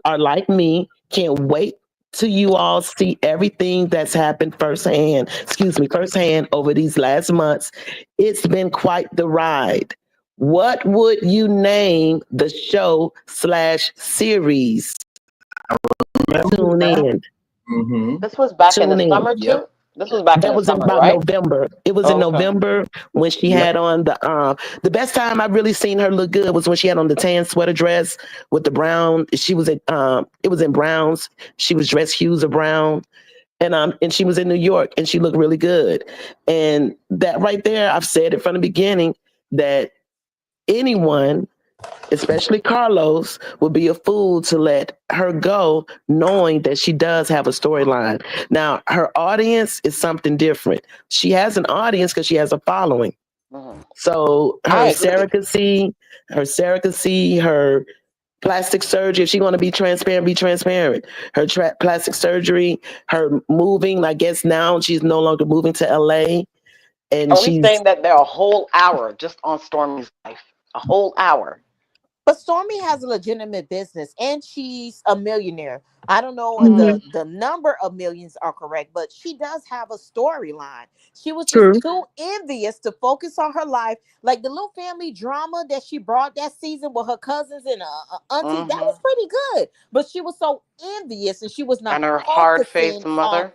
are like me. Can't wait till you all see everything that's happened firsthand. Excuse me, firsthand over these last months. It's been quite the ride. What would you name the show slash series? Remember Tune that? in. Mm-hmm. This was back in the Tune in. summer, Yep. too? This was back in That the was in summer, about right? November. It was in Okay. November when she Yep. had on the best time I've really seen her look good was when she had on the tan sweater dress with the brown. She was it was in browns. She was dressed hues of brown. And she was in New York and she looked really good. And that right there, I've said it from the beginning that anyone, especially Carlos, would be a fool to let her go knowing that she does have a storyline. Now, her audience is something different. She has an audience because she has a following. Hmm. So I agree. her plastic surgery, if she's going to be transparent, be transparent. Her plastic surgery, her moving, I guess now she's no longer moving to LA and Are we she's saying that they're a whole hour just on Stormy's life? A whole hour. But Stormy has a legitimate business and she's a millionaire. I don't know if Hmm. the number of millions are correct, but she does have a storyline. She was just True. too envious to focus on her life. Like the little family drama that she brought that season with her cousins and auntie, that Hmm. was pretty good. But she was so envious and she was not And her hard faced focusing on mother.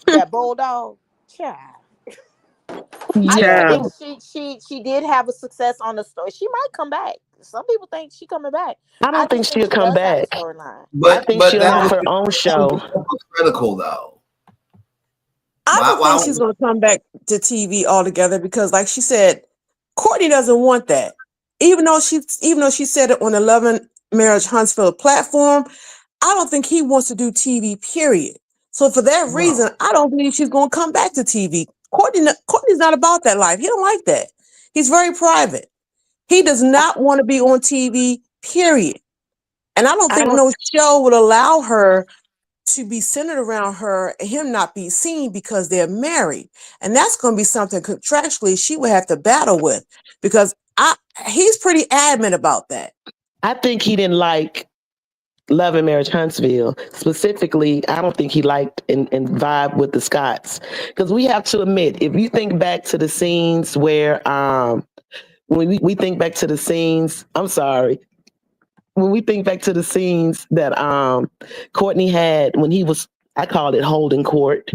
that bulldog. Child. I yeah. just Yeah. think she did have a success on the story. She might come back. Some people think she coming back. I I don't think just think she'll she come does have a back. storyline. I think But she'll that have was her own show. hypocritical though. I Why? don't think Why? she's going to come back to TV altogether because, like she said, Courtney doesn't want that. Even though she said it on the Love and Marriage Huntsville platform, I don't think he wants to do TV. Period. So for that reason, No. I don't believe she's going to come back to TV. Courtney's not about that life. He don't like that. He's very private. He does not want to be on TV. Period. And I don't I think don't. no show will allow her to be centered around her and him not be seen because they're married. And that's going to be something contractually she would have to battle with because he's pretty adamant about that. I think he didn't like Love and Marriage Huntsville. Specifically, I don't think he liked and vibe with the Scots. Because we have to admit, if you think back to the scenes where when we think back to the scenes, I'm sorry, when we think back to the scenes that Courtney had when he was, I called it holding court,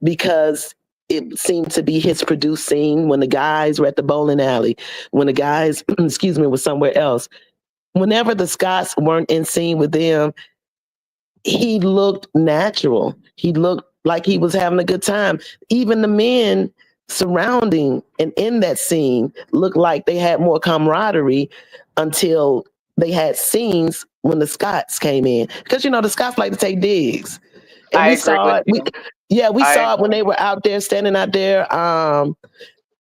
because it seemed to be his produced scene when the guys were at the bowling alley, when the guys, excuse me, was somewhere else. Whenever the Scots weren't in scene with them, he looked natural. He looked like he was having a good time. Even the men surrounding and in that scene looked like they had more camaraderie until they had scenes when the Scots came in. Because the Scots like to take digs. And I we agree saw with it. you. We I saw it when they agree. were out there standing out there.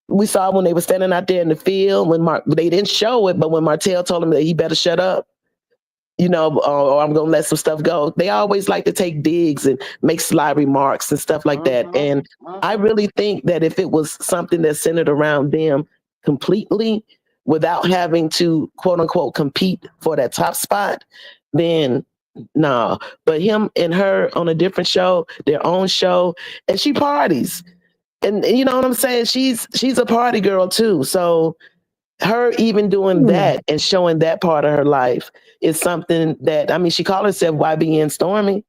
We saw it when they were standing out there in the field when they didn't show it, but when Martel told him that he better shut up, or I'm going to let some stuff go. They always like to take digs and make sly remarks and stuff like that. Hmm. And I Hmm. really think that if it was something that centered around them completely without having to quote unquote compete for that top spot, then no. But him and her on a different show, their own show, and she parties. And you know what I'm saying? She's a party girl too. So her even doing Hmm. that and showing that part of her life is something that, I mean, she called herself YBN Stormy.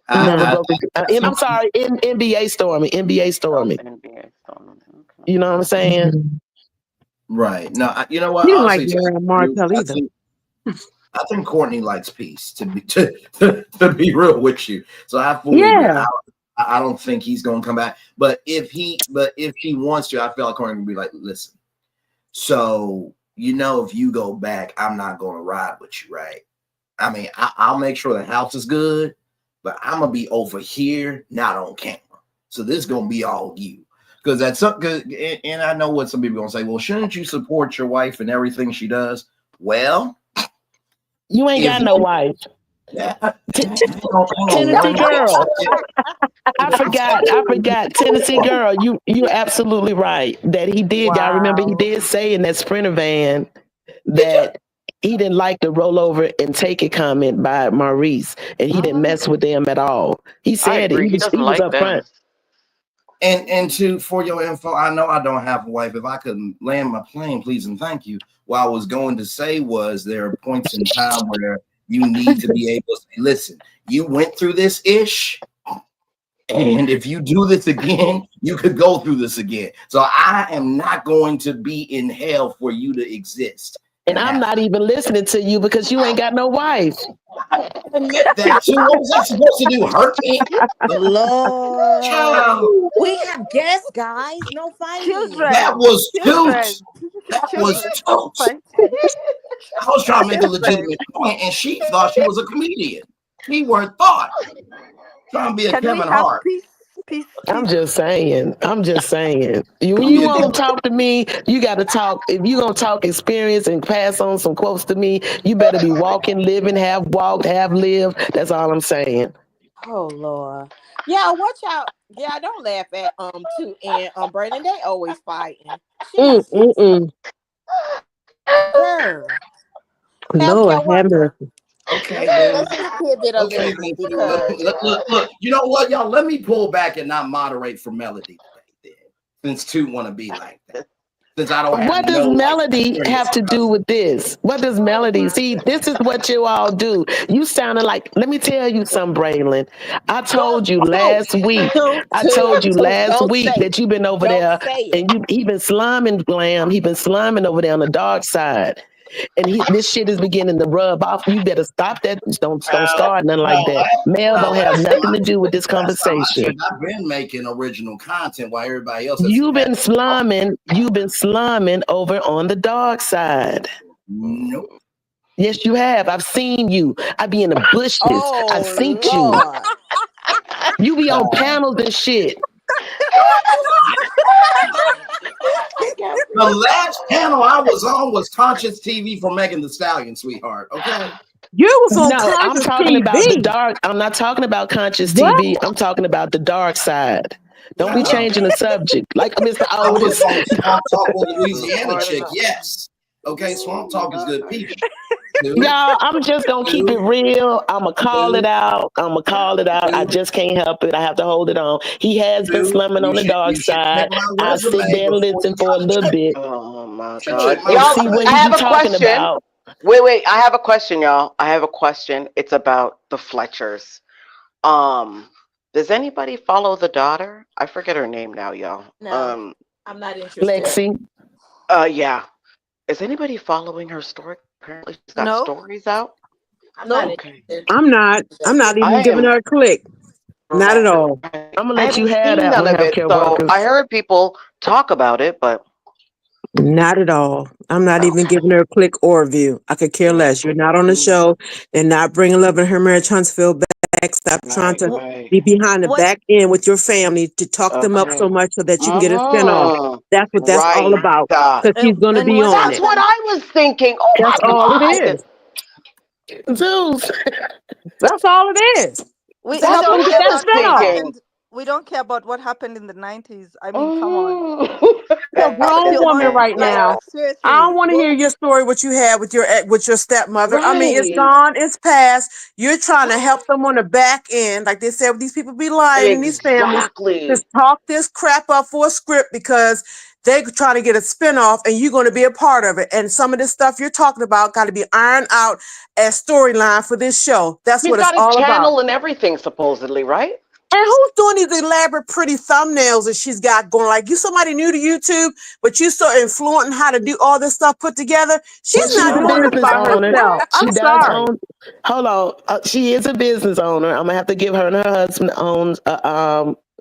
Never I, broke a, and I'm sorry, NBA Stormy, NBA Oh, Stormy. NBA Storm. Okay. You know what I'm saying? Mhm. right. No. You know what? He didn't like Honestly, to Aaron you, Martell either. I think Courtney likes peace. To be real with you, so I fully agree. Yeah. I don't think he's going to come back. But if he wants to, I feel like Courtney would be like, listen. So if you go back, I'm not going to ride with you, right? I mean, I'll make sure the house is good, but I'm gonna be over here, not on camera. So this is gonna be all you, because that's something. And I know what some people are gonna say. Well, shouldn't you support your wife and everything she does? Well, You ain't if got no wife. hang T- on Tennessee one girl. second. I forgot. Tennessee girl, you're absolutely right. That he did. I remember he Wow. did say in that Sprinter van that he didn't like the rollover and take it comment by Maurice, and he didn't Hmm. mess with them at all. He I said it. agree. He He was doesn't up like them. front. And for your info, I know I don't have a wife. If I could land my plane, please and thank you. What I was going to say was there are points in time where you need to be able to say, listen, you went through this ish. And if you do this again, you could go through this again. So I am not going to be in hell for you to exist And and I'm have not even listening to you because you ain't got no wife. I admit that too. What was I supposed to do? Hurt me? Lord. Child, We have guests, guys. No fighting. that Children, was toot. children, That was children. Don't toot. fight. I was trying to make a Children. legitimate point, and she thought she was a comedian. Keyword thought. Trying to be a Can we Kevin have Hart. peace? Peace, I'm peace. just saying. I'm just saying. When Trying to you be a want to Kevin talk to me, you got to talk. If you gonna talk experience and pass on some quotes to me, you better be walking, living, have walked, have lived. That's all I'm saying. Oh Lord. Yeah, watch out. Yeah, don't laugh at too and Brandon. They always fighting. Mm, Jesus. mm, mm. Girl. Lord Healthcare have worker. mercy. Okay, Let's then. just pivot a Okay, little then. bit because Look. You know what, y'all? Let me pull back and not moderate for Melody today, then. Since two want to be like that. Since I don't have What does no like melody experience have or to do nothing. with this? What does oh melody my see? goodness. This is what you all do. You sounded like, let me tell you something, Braylon. I Don't told you don't last week. I told you last don't week say that it. you've been over Don't there say it. and he been slumming glam. He been slumming over there on the dark side. And this shit is beginning to rub off. You better stop that. Don't Well, start nothing like well, that. Mel don't have last nothing time, to do with this last time I conversation. checked, I've been making original content while everybody else has You've had. been slumming. You've been slumming over on the dark side. Nope. Yes, you have. I've seen you. I be in the bushes. I've Oh seen you. Lord. You be on Uh, panels and shit. the last panel I was on was Conscious TV for Megan the Stallion, sweetheart. Okay. You was on No, I'm Conscious talking about the TV. dark. I'm not talking about conscious What? TV. I'm talking about the dark side. Don't be Well, changing the subject. Like Mr. I was Otis. on Swamp Talk with Louisiana I don't chick. know. Yes. Okay. Swamp Talk is good people. Two, Y'all, I'm just gonna keep it two, real. I'ma call it two, out. I'ma call it out. I two, just can't help it. I have to hold it on. He has been two. slumming on the dark You should check side. my I sit resume there and before listen you for try a to little check. bit Oh my Check God. my and Y'all, see resume. what I he have be a talking question. about. Wait. I have a question, y'all. I have a question. It's about the Fletchers. Um, does anybody follow the daughter? I forget her name now, y'all. No, I'm not interested. Lexi. Yeah. Is anybody following her story? Apparently she's got No, stories out. I'm not no. Okay. interested. I'm not. I'm not even I giving am her a click. Not at all. right. I'm gonna I let you haven't have seen that none one, of it, healthcare so I workers. heard people talk about it, but Not at all. I'm not even okay. giving her a click or a view. I could care less. You're not on the Mm, show. They're not bringing Love and Her Marriage Huntsville back. Stop trying right, to Wh- right. be behind the What? back end with your family to talk them up so Okay. much so that you can get a spinoff. Mm-hmm. That's what that's all Right. about. Because she's going to And be what on That's it. what happened? I was thinking. Oh That's all it my God. is. Zeus. That's all it is. We That's Help what don't them get care I that was about what spinoff. thinking. happened. We don't care about what happened in the 90s. I mean, come on. Mm. You're a What's grown your woman own, right like, now. I don't seriously, want to hear go. your story, what you had with your stepmother. I mean, it's Right. gone, it's past. You're trying to help them on the back end, like they said. These people be lying in these families. Just Exactly. talk this crap up for a script because they trying to get a spinoff, and you're going to be a part of it. And some of this stuff you're talking about got to be ironed out as storyline for this show. That's He's what it's got his all about. channel and everything, supposedly, right? And who's doing these elaborate, pretty thumbnails that she's got going? Like, you somebody new to YouTube, but you so influencing how to do all this stuff put together. She's But she's not a doing this business by owner. herself. I'm She does sorry. own. Hold on. She is a business owner. I'm gonna have to give her and her husband owns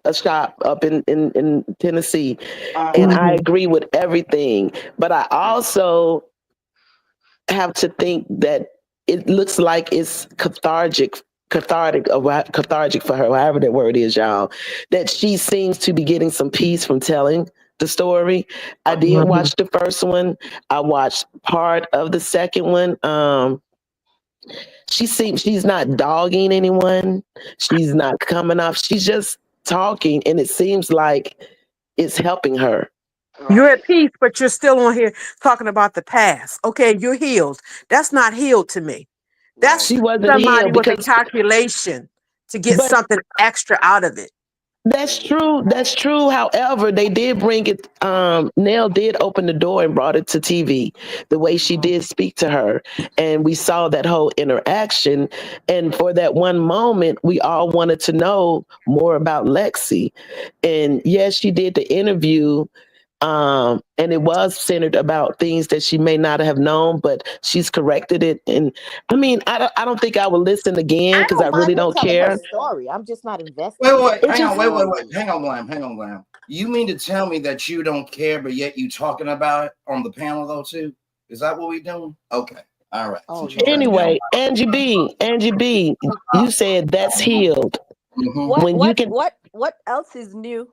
a shop up in Tennessee, and Uh-huh. I Mhm. agree with everything. But I also have to think that it looks like it's cathartic for her, however that word is, y'all. That she seems to be getting some peace from telling the story. I did Mhm. watch the first one. I watched part of the second one. She's not dogging anyone. She's not coming off. She's just talking, and it seems like it's helping her. You're at Right. peace, but you're still on here talking about the past. Okay, you're healed. That's not healed to me. Right. That's She wasn't somebody healed with a because, calculation to get but something extra out of it. that's true. That's true. However, they did bring it. Nell did open the door and brought it to TV. The way she Mhm. did speak to her, and we saw that whole interaction. And for that one moment, we all wanted to know more about Lexi. And yes, she did the interview, and it was centered about things that she may not have known, but she's corrected it. And I mean, I don't think I will listen again I because I don't really mind her don't telling her care. story. I'm just not invested. Wait. It Hang on. just Wait. Mm. Hang on, Glam. Hang on, Glam. You mean to tell me that you don't care, but yet you talking about it on the panel though too? Is that what we doing? Okay. All right. Oh Since you turned Lord. me on. Anyway, Angie B, you said that's healed. Mm-hmm. What? When you What? can, What? What else is new?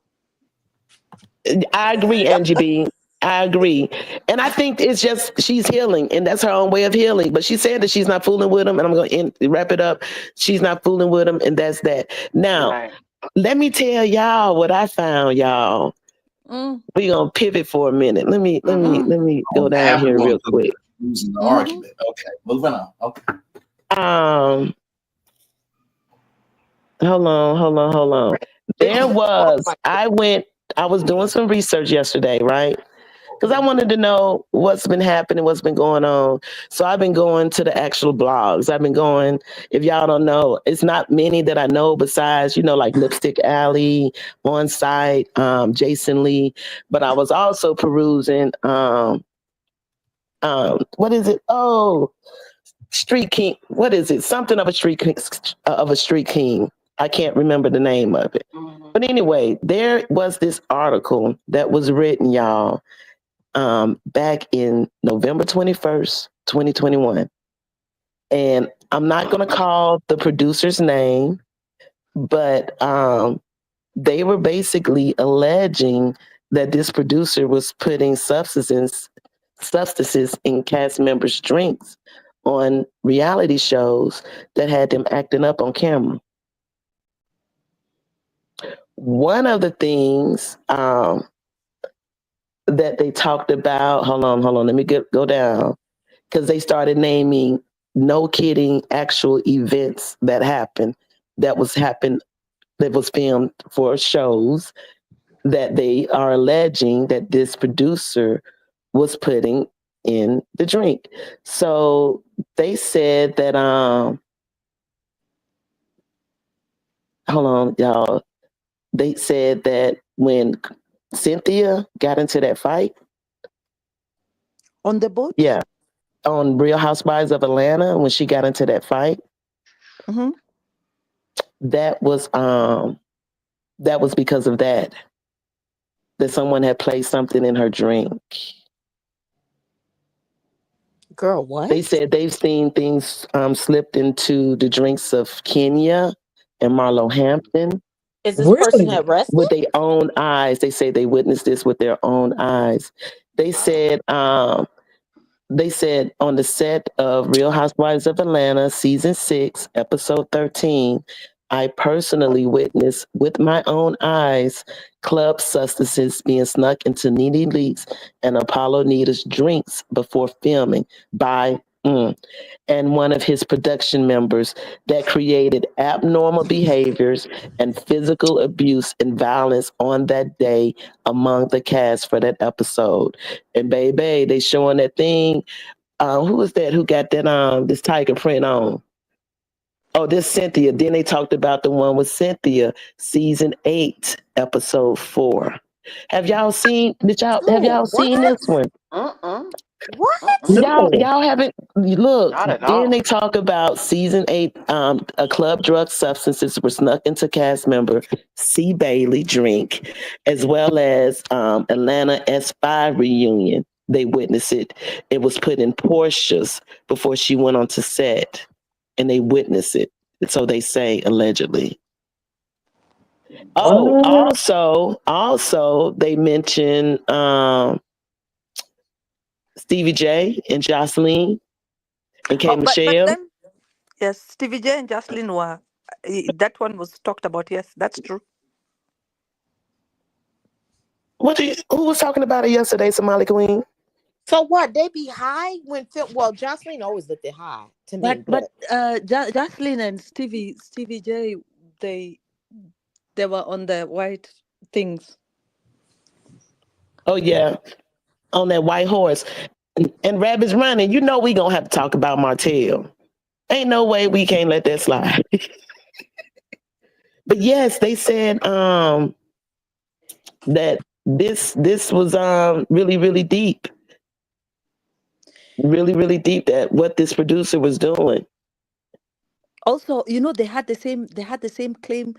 I agree, Angie B. I agree. And I think it's just she's healing and that's her own way of healing. But she said that she's not fooling with him. And I'm going to wrap it up. She's not fooling with him. And that's that. Now, Right. let me tell y'all what I found, y'all. Mm, We're going to pivot for a minute. Let me let me Mm-hmm. let me go Oh, down now we're here going real to quick. losing the mm-hmm. argument. Okay, moving on. Okay. Um, hold on. There was I was doing some research yesterday, right? Because I wanted to know what's been happening, what's been going on. So I've been going to the actual blogs. I've been going, if y'all don't know, it's not many that I know besides, like Lipstick Alley, On Site, Jason Lee. But I was also perusing, what is it? Oh, Street King. What is it? Something of a Street King, I can't remember the name of it. Mm-hmm. But anyway, there was this article that was written, y'all, back in November 21st, 2021. And I'm not going to call the producer's name, but they were basically alleging that this producer was putting substances in cast members' drinks on reality shows that had them acting up on camera. One of the things that they talked about, hold on, let me go down, because they started naming, no kidding, actual events that happened that was filmed for shows that they are alleging that this producer was putting in the drink. So they said that hold on, y'all. They said that when Cynthia got into that fight, On the boat. yeah, on Real Housewives of Atlanta, when she got into that fight, Mm-hmm. that was because of that someone had placed something in her drink. Girl, They what? said they've seen things slipped into the drinks of Kenya and Marlo Hampton Is this person Really? with arrested? their own eyes. They say they witnessed this with their own eyes. They Wow. said on the set of Real Housewives of Atlanta, season 6, episode 13, I personally witnessed with my own eyes club substances being snuck into Nene Leakes and Apollo Nita's drinks before filming by and one of his production members that created abnormal behaviors and physical abuse and violence on that day among the cast for that episode. And baby, they showing that thing. Who was that who got that this tiger print on? Oh, this Cynthia. Then they talked about the one with Cynthia, season 8, episode 4. Have Girl, y'all what? seen this one? Mm-mm. What? Mm-mm. Y'all, No. y'all haven't look. Not at Then all. they talk about season 8. A club drug substances were snuck into cast member C. Bailey drink, as well as Atlanta S5 reunion. They witnessed it. It was put in Porsche's before she went onto set, and they witnessed it. So they say allegedly. Oh, What? also they mention Stevie J and Jocelyn and K Oh, but Michelle. then yes, Stevie J and Jocelyn were that one was talked about. Yes, that's true. Who was talking about it yesterday, Somali Queen? So what? They be high when film. Well, Jocelyn always looked at high to me, But but Jocelyn and Stevie J, they they were on the white things. Oh yeah, on that white horse. And Rabbit's running. You know we gonna have to talk about Martel. Ain't no way we can't let that slide. But yes, they said that this was really, really deep. Really, really deep that what this producer was doing. Also, they had the same claim,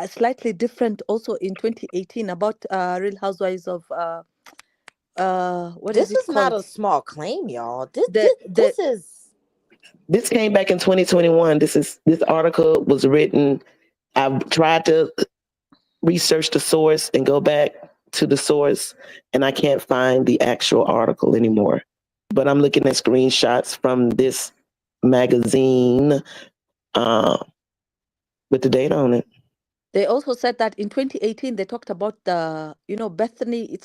slightly different also in 2018 about Real Housewives of what is this it is not called? a small claim, y'all. This The this the this is This came back in 2021. This article was written. I've tried to research the source and go back. to the source, and I can't find the actual article anymore. But I'm looking at screenshots from this magazine uh, with the date on it. They also said that in 2018 they talked about Bethany.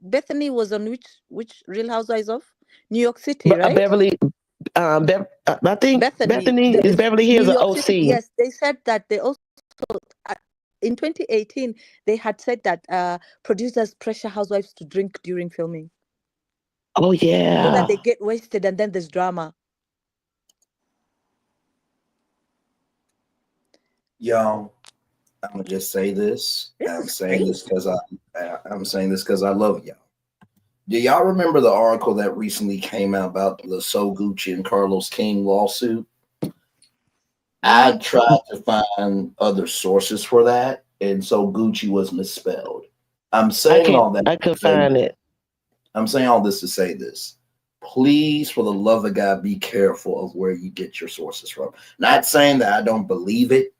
Bethany was on which Real Housewives of New York City, But right? I think Bethany, Bethany is Beverly New Hills or York City. OC. Yes, they said that they also uh, in 2018 they had said that producers pressure housewives to drink during filming Oh so that they yeah. get wasted and then there's drama. Y'all, I'm gonna just say this. This I'm is saying this crazy. because I'm saying this because I love y'all. Do y'all remember the article that recently came out about the So Gucci and Carlos King lawsuit? I Mm, tried to find other sources for that, and So Gucci was misspelled. I'm saying all that I to could say find it. I'm saying all this to say this. Please, for the love of God, be careful of where you get your sources from. Not saying that I don't believe it,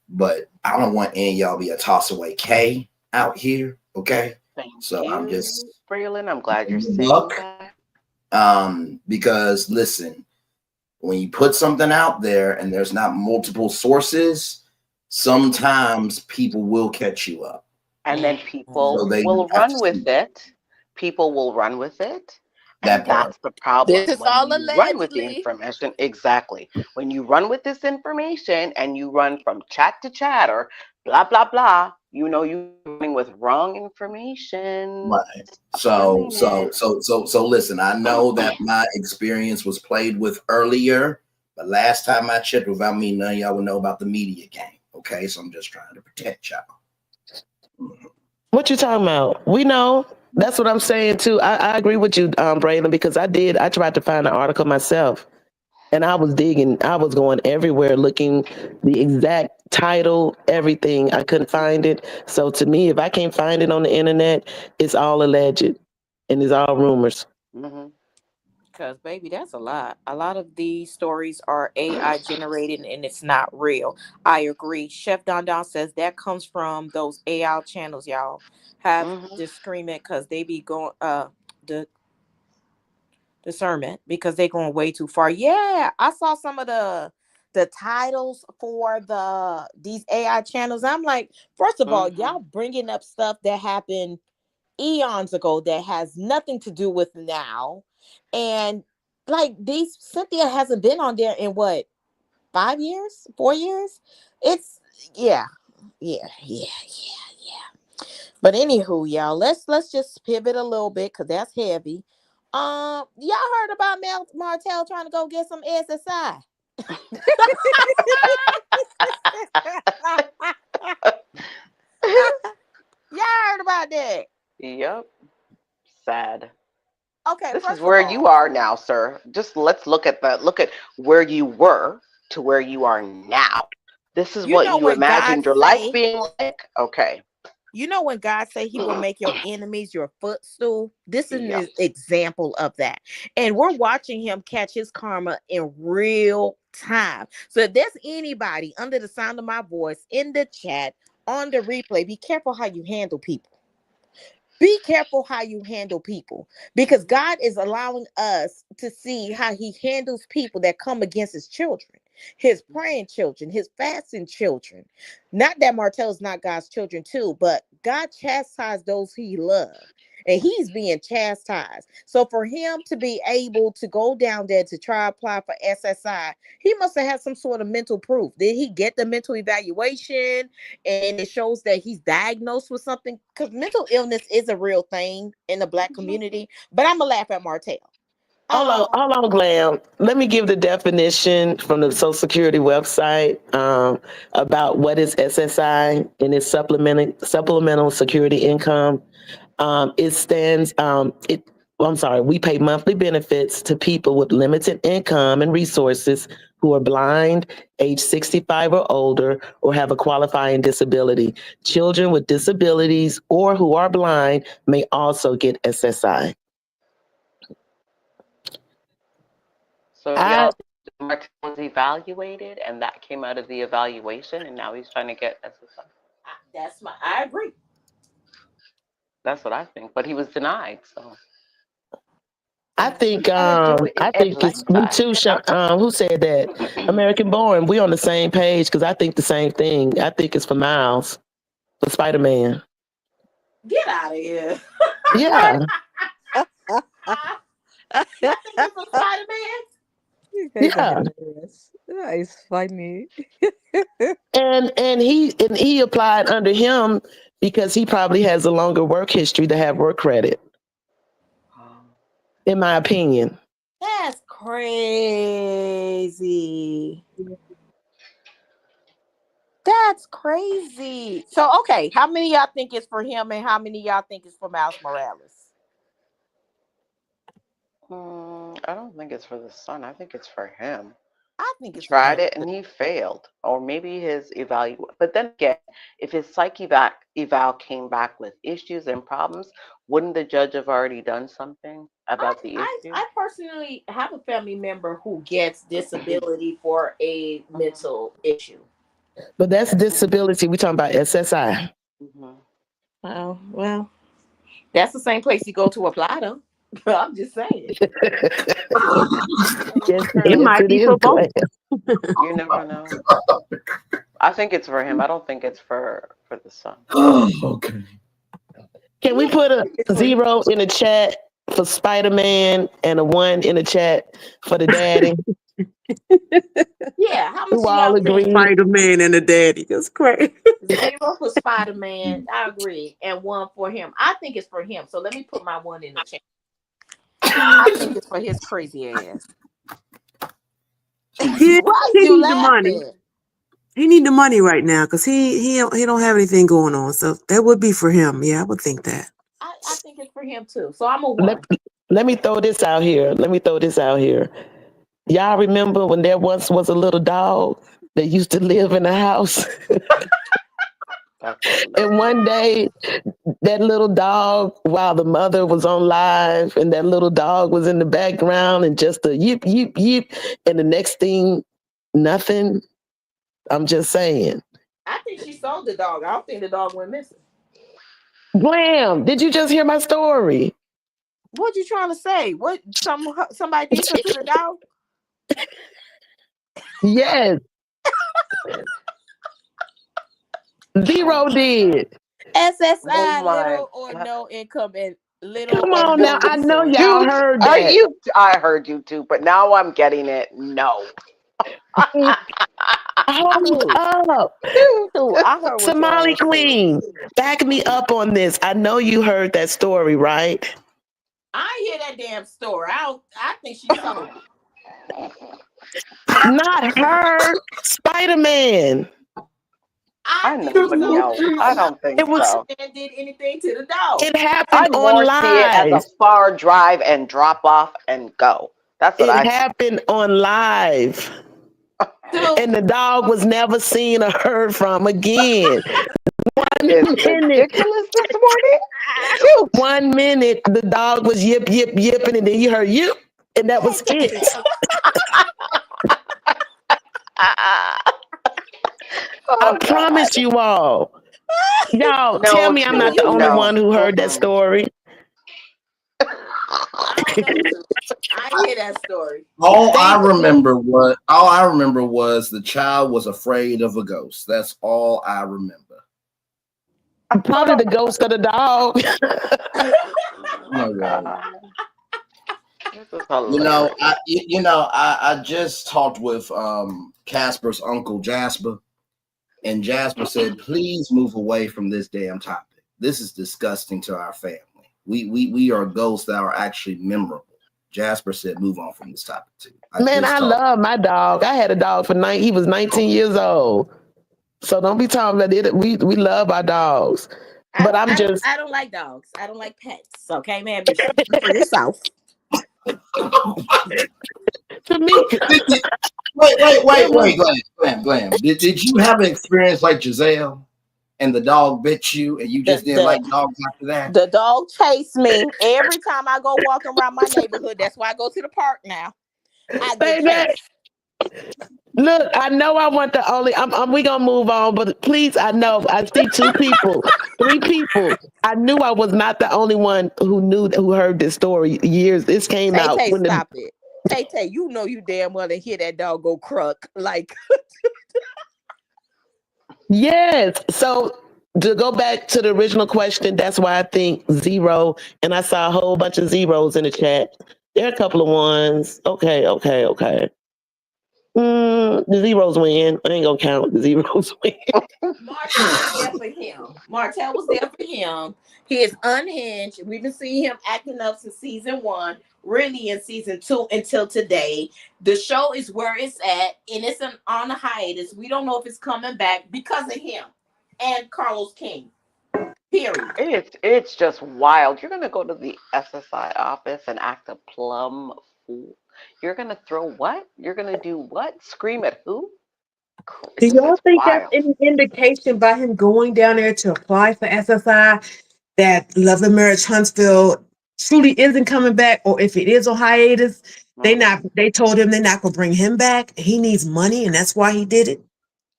but I don't want any of y'all to be a toss away K out here. Okay. Thank So I'm just you, Braylon. I'm glad you're saying luck. that. Because listen, when you put something out there and there's not multiple sources, sometimes people will catch you up. And then So people they will have to run see with it. People will run with it. And that part. that's the This problem. is When all you run with the allegedly. information, exactly. When you run with this information and you run from chat to chat or blah, blah, blah, you're running with wrong information. Right. Stop doing it. So listen, I know that my experience was played with earlier, but last time I checked, without me, none of y'all would know about the media game. Okay, so I'm just trying to protect y'all. Mhm. What you talking about? We know. That's what I'm saying too. I agree with you, Braylon, because I tried to find an article myself, and I was digging. I was going everywhere looking the exact title, everything. I couldn't find it. So to me, if I can't find it on the internet, it's all alleged and it's all rumors. Hmm. Because, baby, that's a lot. A lot of these stories are AI generated and it's not real. I agree. Chef Don Don says that comes from those AI channels, y'all. Have Hmm. discernment because they be going, the discernment because they going way too far. Yeah, I saw some of the titles for these AI channels. I'm like, first of all, Hmm. y'all bringing up stuff that happened eons ago that has nothing to do with now. And like these Cynthia hasn't been on there in what, 5 years, 4 years? It's yeah, yeah. But anywho, y'all, let's just pivot a little bit because that's heavy. Y'all heard about Martel trying to go get some SSI? Y'all heard about that? Yep. Sad. Okay, This is first of where you all, are now, sir. Just let's look at where you were to where you are now. This is you what know you when God imagined your life say being like. Okay. You know when God say he will make your enemies your footstool? This is Yeah. an example of that. And we're watching him catch his karma in real time. So if there's anybody under the sound of my voice in the chat, on the replay, be careful how you handle people. Be careful how you handle people because God is allowing us to see how he handles people that come against his children, his praying children, his fasting children. Not that Martell is not God's children too, but God chastised those he loved. And he's being chastised. So for him to be able to go down there to try to apply for SSI, he must have had some sort of mental proof. Did he get the mental evaluation? And it shows that he's diagnosed with something because mental illness is a real thing in the black community. But I'm gonna laugh at Martell. Um, Hold on, Glam. Let me give the definition from the Social Security website about what is SSI and its supplemental security income. It stands. I'm sorry. We pay monthly benefits to people with limited income and resources who are blind, age 65 or older, or have a qualifying disability. Children with disabilities or who are blind may also get SSI. So I y'all, Martin was evaluated, and that came out of the evaluation, and now he's trying to get SSI. I agree. That's what I think. But he was denied. So I think gotta do it in I think it's me Atlanta. too. Who said that? American Born. We on the same page because I think the same thing. I think it's for Miles, for Spider-Man. Get out of here. Yeah, Y'all think it's for Spider-Man? You guys are yeah. hilarious. That is funny. And he applied under him because he probably has a longer work history to have work credit, in my opinion. That's crazy. That's crazy. So, okay, how many of y'all think it's for him and how many of y'all think it's for Miles Morales? I don't think it's for the son. I think it's for him. I think He it's for him. tried it and he failed, or maybe his evaluation. But then again, if his psych eval came back with issues and problems, wouldn't the judge have already done something about the issue? I personally have a family member who gets disability for a mental issue. But that's disability. We talking about SSI. Mhm. Oh, well, that's the same place you go to apply them. I'm just saying. Yes, It yes, might it be is for both. glad. You never know. I think it's for him. I don't think it's for the son. Okay. Can we Yeah, put I a think it's for him. 0 in the chat for Spider-Man and a 1 in the chat for the daddy? Yeah, how much Who do all y'all think? agree? Spider-Man and the daddy. That's crazy. 0 for Spider-Man, I agree, and 1 for him. I think it's for him. So let me put my 1 in the chat. I think it's for his crazy ass. He Why is he you need the money. laughing? He need the money right now because he don't have anything going on. So that would be for him. Yeah, I would think that. I think it's for him too. So I'm a Let, 1. let me throw this out here. Y'all remember when there once was a little dog that used to live in a house? That's hilarious. And one day, that little dog, while the mother was on live, and that little dog was in the background, and just a yip, yip, yip. And the next thing, nothing. I'm just saying. I think she sold the dog. I don't think the dog went missing. Blam! Did you just hear my story? What you trying to say? What somebody did something to the dog? Yes, Oh 0 my god. did. Oh SSI, my little or god. no income, and little Come or on now. no I know resource. y'all Dude, heard are that. you? I heard you too, but now I'm getting it. No. Mm, hold Dude, up. Dude. dude, I heard what your Somali ass said. Queen, back me up on this. I know you heard that story, right? I ain't hear that damn story. I think she sold it. Not her. Spider-Man. I I think know, she but sold the no, I dog. I don't think It think was. so. Spider-Man did anything to the dog. It happened I on more see it as a live. far drive and drop off and go. That's what It I see. happened on live, Dude, and the dog was never seen or heard from again. One Is minute, ridiculous this morning. Shoot. 1 minute, the dog was yip yip yipping, and then you heard yip, and that was it. I Oh God. promise you all. Y'all, tell No, me I'm do not too. the you only know? one No. who heard that Mm-mm. story. I don't know, too. I ain't hear that story. Thank you. All I remember was the child was afraid of a ghost. That's all I remember. Probably the ghost of the dog. Oh No way. God. This is hilarious. I just talked with Casper's uncle Jasper, and Jasper said, "Please move away from this damn topic. This is disgusting to our family. We are ghosts that are actually memorable." Jasper said, "Move on from this topic too." I Man, just I talked. love my dog. I had a dog for he was 19 years old. So don't be talking about it. We love our dogs. But I'm just I don't like dogs. I don't like pets. Okay, man, but speak for yourself. Tamika. Did, did, wait, It was Glam. Did you have an experience like Giselle and the dog bit you and you The just didn't like the dogs after that? the dog chased me every time I go walking around my neighborhood. That's why I go to the park now. I get say that. chased. Look, I know I want the only we gonna move on, but please, I know I see 2 people, 3 people. I knew I was not the only one who heard this story years. This came Tay out Tay, when the stop it. Tay Tay, you know you damn well didn't hear that dog go cruck. Like, yes. So to go back to the original question, that's why I think zero. And I saw a whole bunch of zeros in the chat. There are a couple of ones. Okay, okay, okay. The zeros win. I ain't gonna count the zeros win. Martel was there for him. Martel was there for him. He is unhinged. We've been seeing him acting up since season one, really in season two until today. The show is where it's at, and it's on a hiatus. We don't know if it's coming back because of him and Carlos King. Period. It's just wild. You're gonna go to the SSI office and act a plum fool. You're gonna throw what? You're gonna do what? Scream at who? Do y'all It's think that's wild. any indication by him going down there to apply for SSI that Love and Marriage Huntsville truly isn't coming back, or if it is on hiatus, Hmm. they told him they're not gonna bring him back. He needs money, and that's why he did it.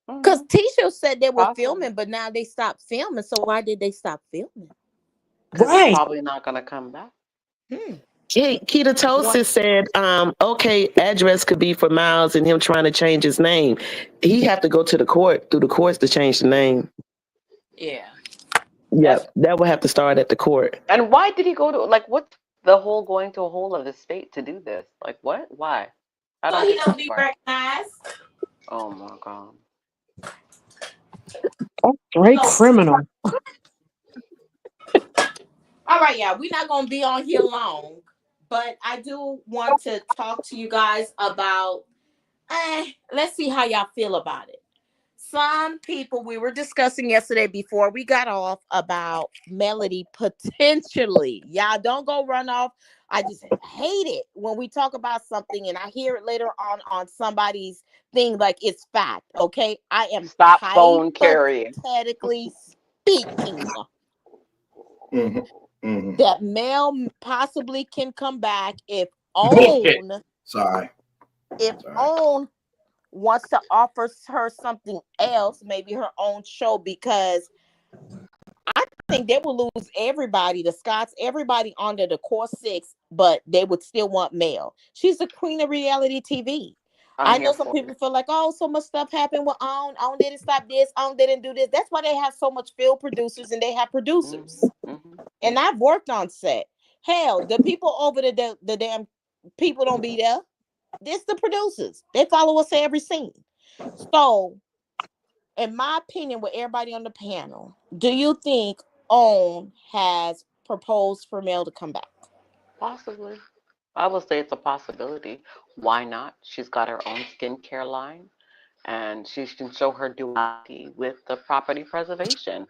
Because Hmm. Tisha said they were Possibly. filming, but now they stopped filming. So why did they stop filming? Because he's Right. probably not gonna come back. Hmm. Ketatosis said, okay, address could be for Miles and him trying to change his name. He have to go to the court through the courts to change the name. Yeah. That's Yep, that will have to start at the court. And why did he go to, like, what's the whole going to a whole of the state to do this? Like, what? Why? I so don't he get don't that be part. recognized. Oh my God. That's straight So criminal. all right, y'all. We're not gonna be on here long, but I do want to talk to you guys about. Let's see how y'all feel about it. Some people we were discussing yesterday before we got off about Melody potentially. Y'all don't go run off. I just hate it when we talk about something and I hear it later on somebody's thing like it's fact. Okay, I am Stop phone carrying. hypothetically speaking Hmm. Hmm. that Mel possibly can come back if Bullshit. own Sorry. if Sorry. own wants to offer her something else, maybe her own show, because I think they will lose everybody, the Scots, everybody under the core six, but they would still want Mel. She's the queen of reality TV. I'm I know here some for people feel like, oh, so much stuff happened with On. On didn't stop this. On didn't do this. That's why they have so much field producers and they have it. producers. Hmm. Hmm. And I've worked on set. Hell, the people over the damn people don't be there. It's the producers. They follow us to every scene. So, in my opinion, with everybody on the panel, do you think OWN has proposed for Mel to come back? Possibly. I will say it's a possibility. Why not? She's got her own skincare line and she can show her duality with the property preservation.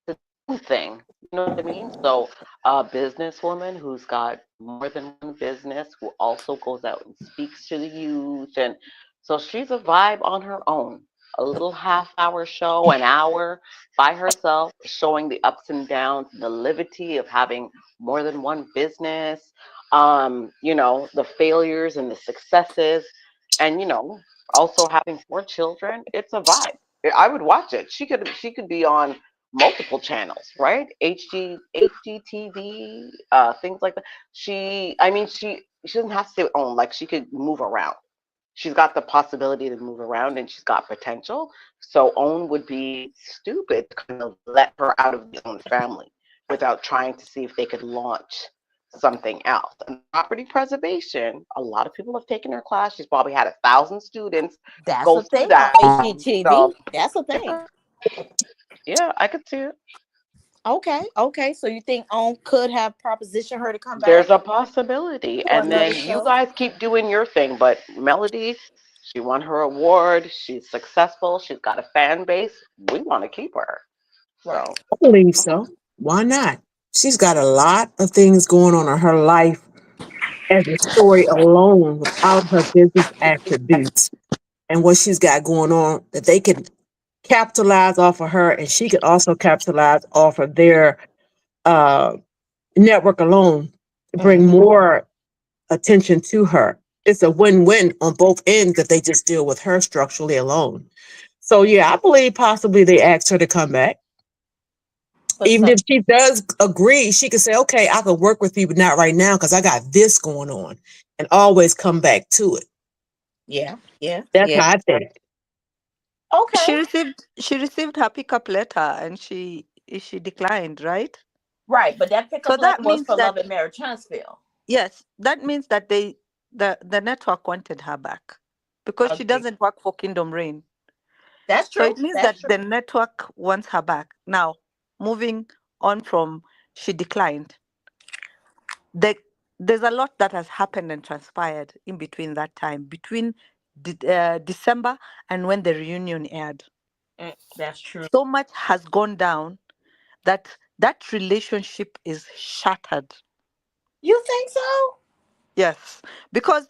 The thing. You know what I mean? So a businesswoman who's got more than one business who also goes out and speaks to the youth, and so she's a vibe on her own. A little half-hour show, an hour by herself, showing the ups and downs, the levity of having more than one business, the failures and the successes, and also having 4 children. It's a vibe. I would watch it. She could be on multiple channels, right? HGTV, things like that. I mean, she doesn't have to stay on. Like she could move around. She's got the possibility to move around, and she's got potential. So OWN would be stupid to kind of let her out of the OWN family without trying to see if they could launch something else. And property preservation, a lot of people have taken her class. She's probably had 1,000 students That's go a through thing on that. So HGTV. That's a thing. yeah, yeah, I could see it. Okay, okay. So you think OWN could have propositioned her to come back There's a possibility. for And another then you show? guys keep doing your thing. But Melody, she won her award. She's successful. She's got a fan base. We want to keep her. Right. So, I believe so. Why not? She's got a lot of things going on in her life as a story alone without her business attributes and what she's got going on that they can capitalize off of her, and she could also capitalize off of their uh, network alone to bring Mm-hmm. more attention to her. It's a win-win on both ends that they just deal with her structurally alone. So yeah, I believe possibly they asked her to come back. for Even some. if she does agree, she can say, okay, I could work with you, but not right now because I got this going on, and always come back to it. Yeah, yeah, That's yeah. how I think. Okay. She received her pickup letter and she declined, right? Right, but that So pickup that letter was means for that Love and Marriage Huntsville. yes, that means that the network wanted her back because she Agreed. doesn't work for Kingdom Reign. That's So true. it means That's that true. the network wants her back. Now, moving on from she declined, the, there's a lot that has happened and transpired in between that time, between December and when the reunion aired. That's true. So much has gone down that that relationship is shattered. You think so? Yes, because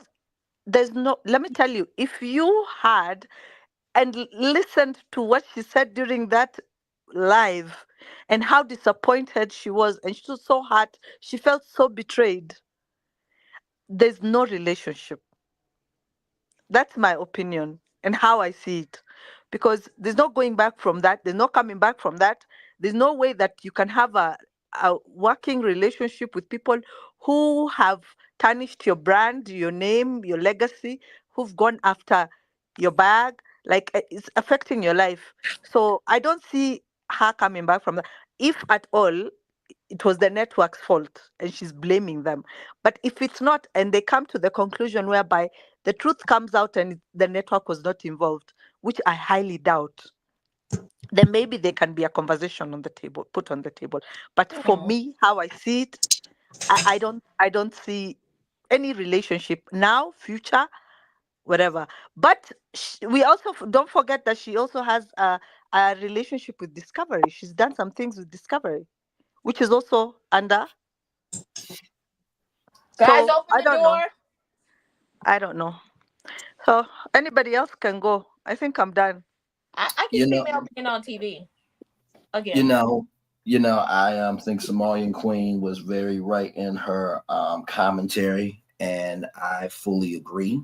there's no, let me tell you, if you had and listened to what she said during that live and how disappointed she was and she was so hurt, she felt so betrayed. There's no relationship. That's my opinion and how I see it. Because there's no going back from that. There's no coming back from that. There's no way that you can have a working relationship with people who have tarnished your brand, your name, your legacy, who've gone after your bag. Like it's affecting your life. So I don't see her coming back from that. If at all, it was the network's fault and she's blaming them. But if it's not, and they come to the conclusion whereby the truth comes out and the network was not involved, which I highly doubt, then maybe there can be a conversation on the table, put on the table. But for Mhm. me, how I see it, I don't see any relationship now, future, whatever. But we also don't forget that she also has a relationship with Discovery. She's done some things with Discovery, which is also under. Guys, So open I the don't know. door. I don't know. So anybody else can go. I think I'm done. I can You see know, Mel being on TV you again. know, I think Somalian Queen was very right in her commentary, and I fully agree.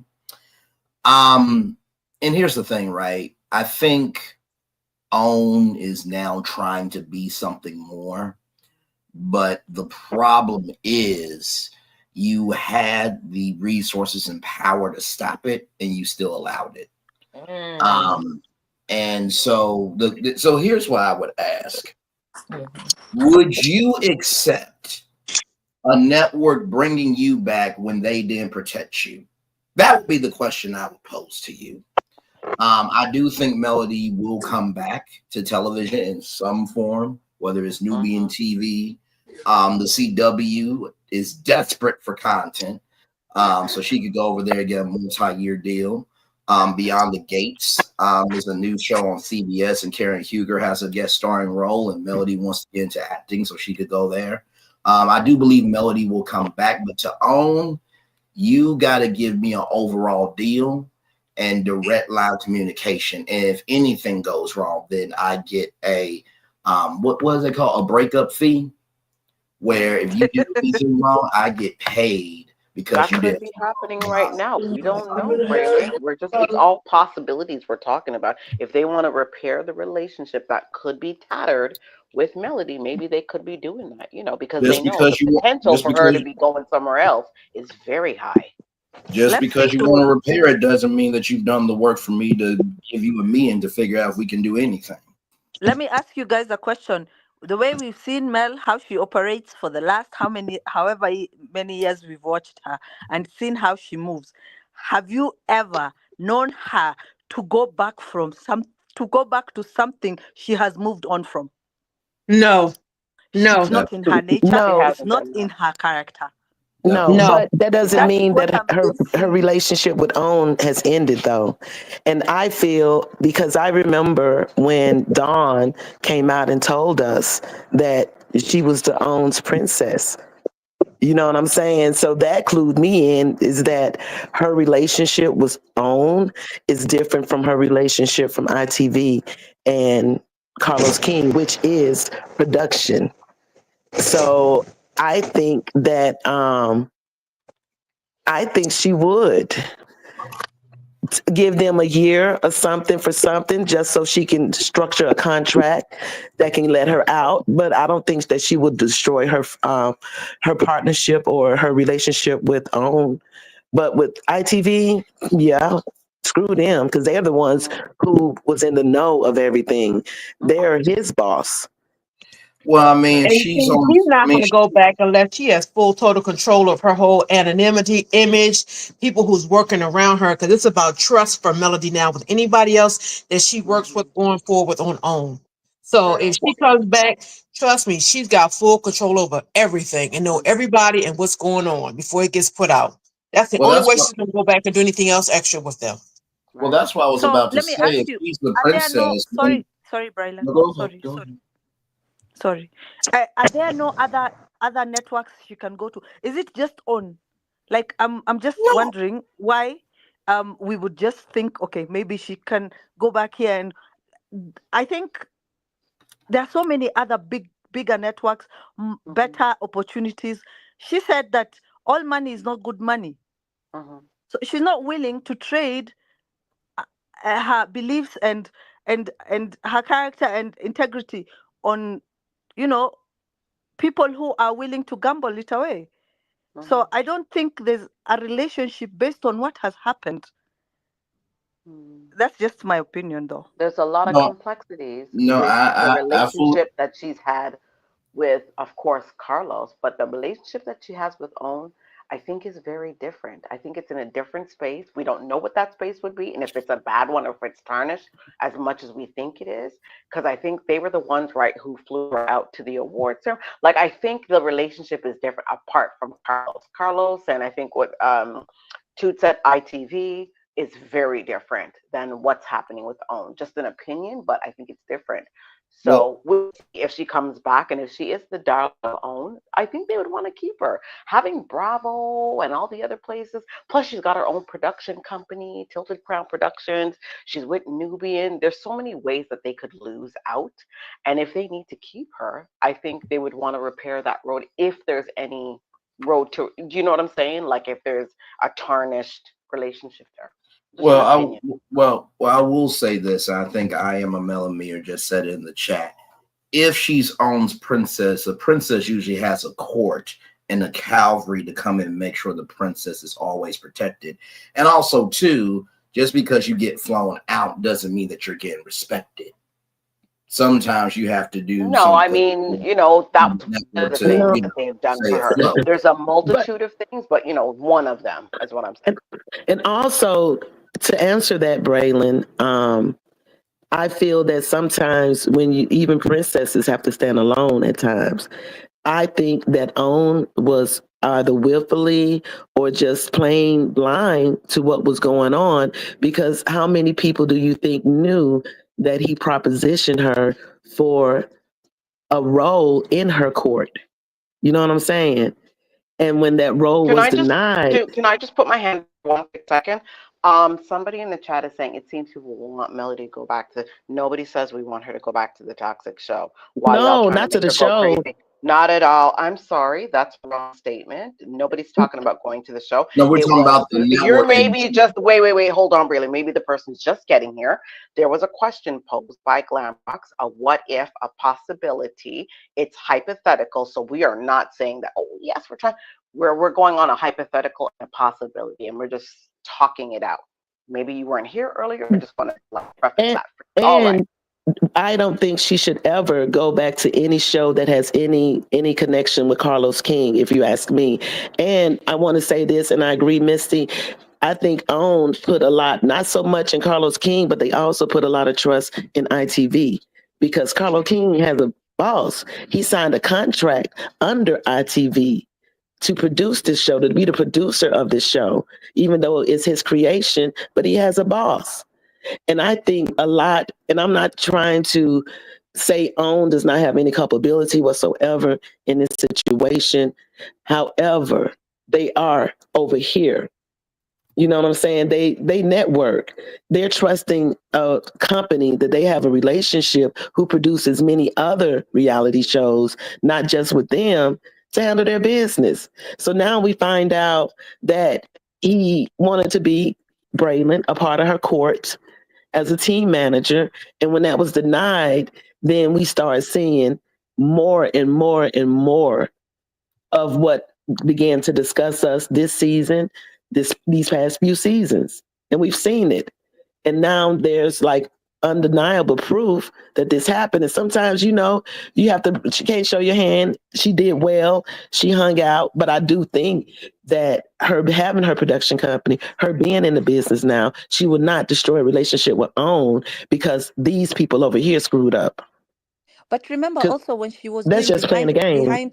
Um, and here's the thing, right? I think OWN is now trying to be something more, but the problem is you had the resources and power to stop it, and you still allowed it. Mm. Um, and so so here's what I would ask: Mhm. would you accept a network bringing you back when they didn't protect you? That would be the question I would pose to you. I do think Melody will come back to television in some form, whether it's Nubian Hmm. TV. The CW is desperate for content, so she could go over there and get a multi-year deal. Beyond the Gates is a new show on CBS, and Karen Huger has a guest starring role, and Melody wants to get into acting, so she could go there. I do believe Melody will come back, but to OWN, you got to give me an overall deal and direct line communication. And if anything goes wrong, then I get a what was it called? A breakup fee, where if you do anything wrong, I get paid because That you could did. be happening right now. We don't know, Raymond. It's all possibilities we're talking about. If they want to repair the relationship that could be tattered with Melody, maybe they could be doing that, because they Just know the because you want, potential for her to be going somewhere else is very high. just Lexi, because you want to repair it doesn't mean that you've done the work for me to give you a mean to figure out if we can do anything. let me ask you guys a question. The way we've seen Mel, how she operates for the last however many years we've watched her and seen how she moves, have you ever known her to go back to go back to something she has moved on from? No, It's no, That's not in her true. nature. She No, It's hasn't not done in that. her character. That's no, no. but that doesn't That's mean what that I'm still her seeing. relationship with OWN has ended though. And I feel, because I remember when Dawn came out and told us that she was the OWN's princess. You know what I'm saying? So that clued me in, is that her relationship with OWN is different from her relationship from ITV and Carlos King, which is production. So I think that I think she would. give them a year or something for something just so she can structure a contract that can let her out. But I don't think that she would destroy her partnership or her relationship with OWN. But with ITV, yeah, screw them because they're the ones who was in the know of everything. They're his boss. Well, I mean, And she's on. she's I not mean, going to go back unless she has full total control of her whole anonymity, image, people who's working around her. Because it's about trust for Melody now with anybody else that she works with going forward on OWN. So if True. she comes back, trust me, she's got full control over everything and know everybody and what's going on before it gets put out. That's the well, only that's way what. she's going to go back and do anything else extra with them. Well, Right. that's what I was So about to let me say. ask If you: she's the are there no princess, then sorry, Brylan, no, go ahead. sorry, Go sorry, ahead. sorry. Are there no other networks you can go to? Is it just on? Like I'm just No, wondering why we would just think, okay, maybe she can go back here, and I think there are so many other bigger networks, Mm-hmm. better opportunities. She said that all money is not good money, Mm-hmm. so she's not willing to trade uh, her beliefs and her character and integrity on, you know, people who are willing to gamble it away. Mm-hmm. So I don't think there's a relationship based on what has happened. Mm. That's just my opinion, though. There's a lot of No, complexities no, with the I fully. relationship that she's had with, of course, Carlos, but the relationship that she has with Own, I think is very different. I think it's in a different space. We don't know what that space would be, and if it's a bad one or if it's tarnished as much as we think it is, because I think they were the ones, right, who flew her out to the awards. Like, I think the relationship is different apart from Carlos. Carlos, and I think what Toots at ITV is very different than what's happening with Own. Just an opinion, but I think it's different. Well, So we'll see if she comes back, and if she is the darling of OWN, I think they would want to keep her. Having Bravo and all the other places, plus she's got her own production company, Tilted Crown Productions. She's with Nubian. There's so many ways that they could lose out, and if they need to keep her, I think they would want to repair that road if there's any road to. Do you know what I'm saying? Like if there's a tarnished relationship there. Just an opinion. I will say this. I think I am a Melamere just said it in the chat. If she's owns princess, a princess usually has a court and a cavalry to come in and make sure the princess is always protected. And also, too, just because you get flown out doesn't mean that you're getting respected. Sometimes you have to do No, I something mean, that was one of network the to, things No, that they've done stay for her. afloat. There's a but multitude of things, but one of them is what I'm saying. and also to answer that, Braylon, I feel that sometimes when you even princesses have to stand alone at times. I think that OWN was either willfully or just plain blind to what was going on because how many people do you think knew that he propositioned her for a role in her court? You know what I'm saying? And when that role Can was I just denied, can I just put my hand one quick second? Somebody in the chat is saying it seems people want Melody to go back to. Nobody says we want her to go back to the toxic show. Why y'all no, trying to not to make the her go show. crazy? Not at all. I'm sorry, that's a wrong statement. Nobody's talking about going to the show. No, we're It talking was about the you're network. maybe just wait, hold on, really. Maybe the person's just getting here. There was a question posed by Glambox, a what if, a possibility. It's hypothetical, so we are not saying that. Oh yes, we're going on a hypothetical and a possibility, and we're just talking it out. Maybe you weren't here earlier. I just want to preface And that. All right. and I don't think she should ever go back to any show that has any connection with Carlos King, if you ask me. And I want to say this, and I agree, Misty. I think OWN put a lot, not so much in Carlos King, but they also put a lot of trust in ITV because Carlos King has a boss. He signed a contract under ITV to produce this show, to be the producer of this show, even though it's his creation, but he has a boss. And I think a lot, and I'm not trying to say OWN does not have any culpability whatsoever in this situation. However, they are over here. You know what I'm saying? They network. They're trusting a company that they have a relationship who produces many other reality shows, not just with them, to handle their business. So now we find out that he wanted to be Braylon a part of her court as a team manager. And when that was denied, then we started seeing more and more and more of what began to discuss us this season, these past few seasons. And we've seen it. And now there's like undeniable proof that this happened. And sometimes, you have to, she can't show your hand. She did well. She hung out. But I do think that her having her production company, her being in the business now, she would not destroy a relationship with OWN because these people over here screwed up. But remember 'Cause also when she was that's doing just playing the game.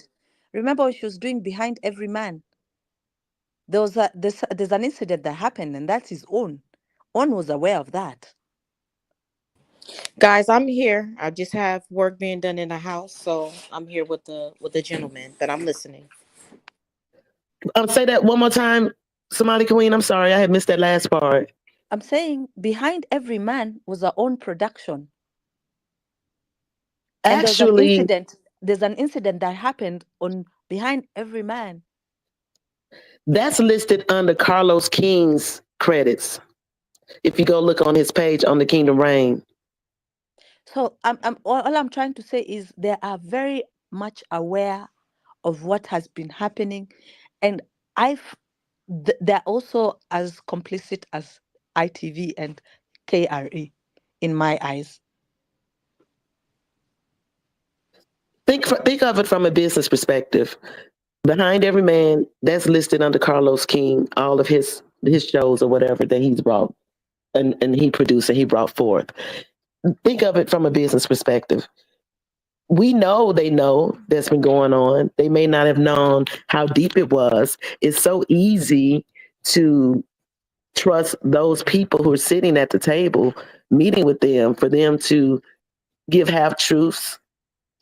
remember when she was doing Behind Every Man, there's an incident that happened, and that's his own. On was aware of that. Guys, I'm here. I just have work being done in the house, so I'm here with the gentleman, but I'm listening. Say that one more time, Somali Queen. I'm sorry, I had missed that last part. I'm saying Behind Every Man was our own production. And Actually, there's an incident that happened on Behind Every Man. that's listed under Carlos King's credits. If you go look on his page on the Kingdom Reign. So all I'm trying to say is they are very much aware of what has been happening, and they're also as complicit as ITV and KRE in my eyes. Think of it from a business perspective. Behind Every Man, that's listed under Carlos King, all of his shows or whatever that he's brought and he produced and he brought forth. Think of it from a business perspective. We know they know that's been going on. They may not have known how deep it was. It's so easy to trust those people who are sitting at the table, meeting with them, for them to give half truths.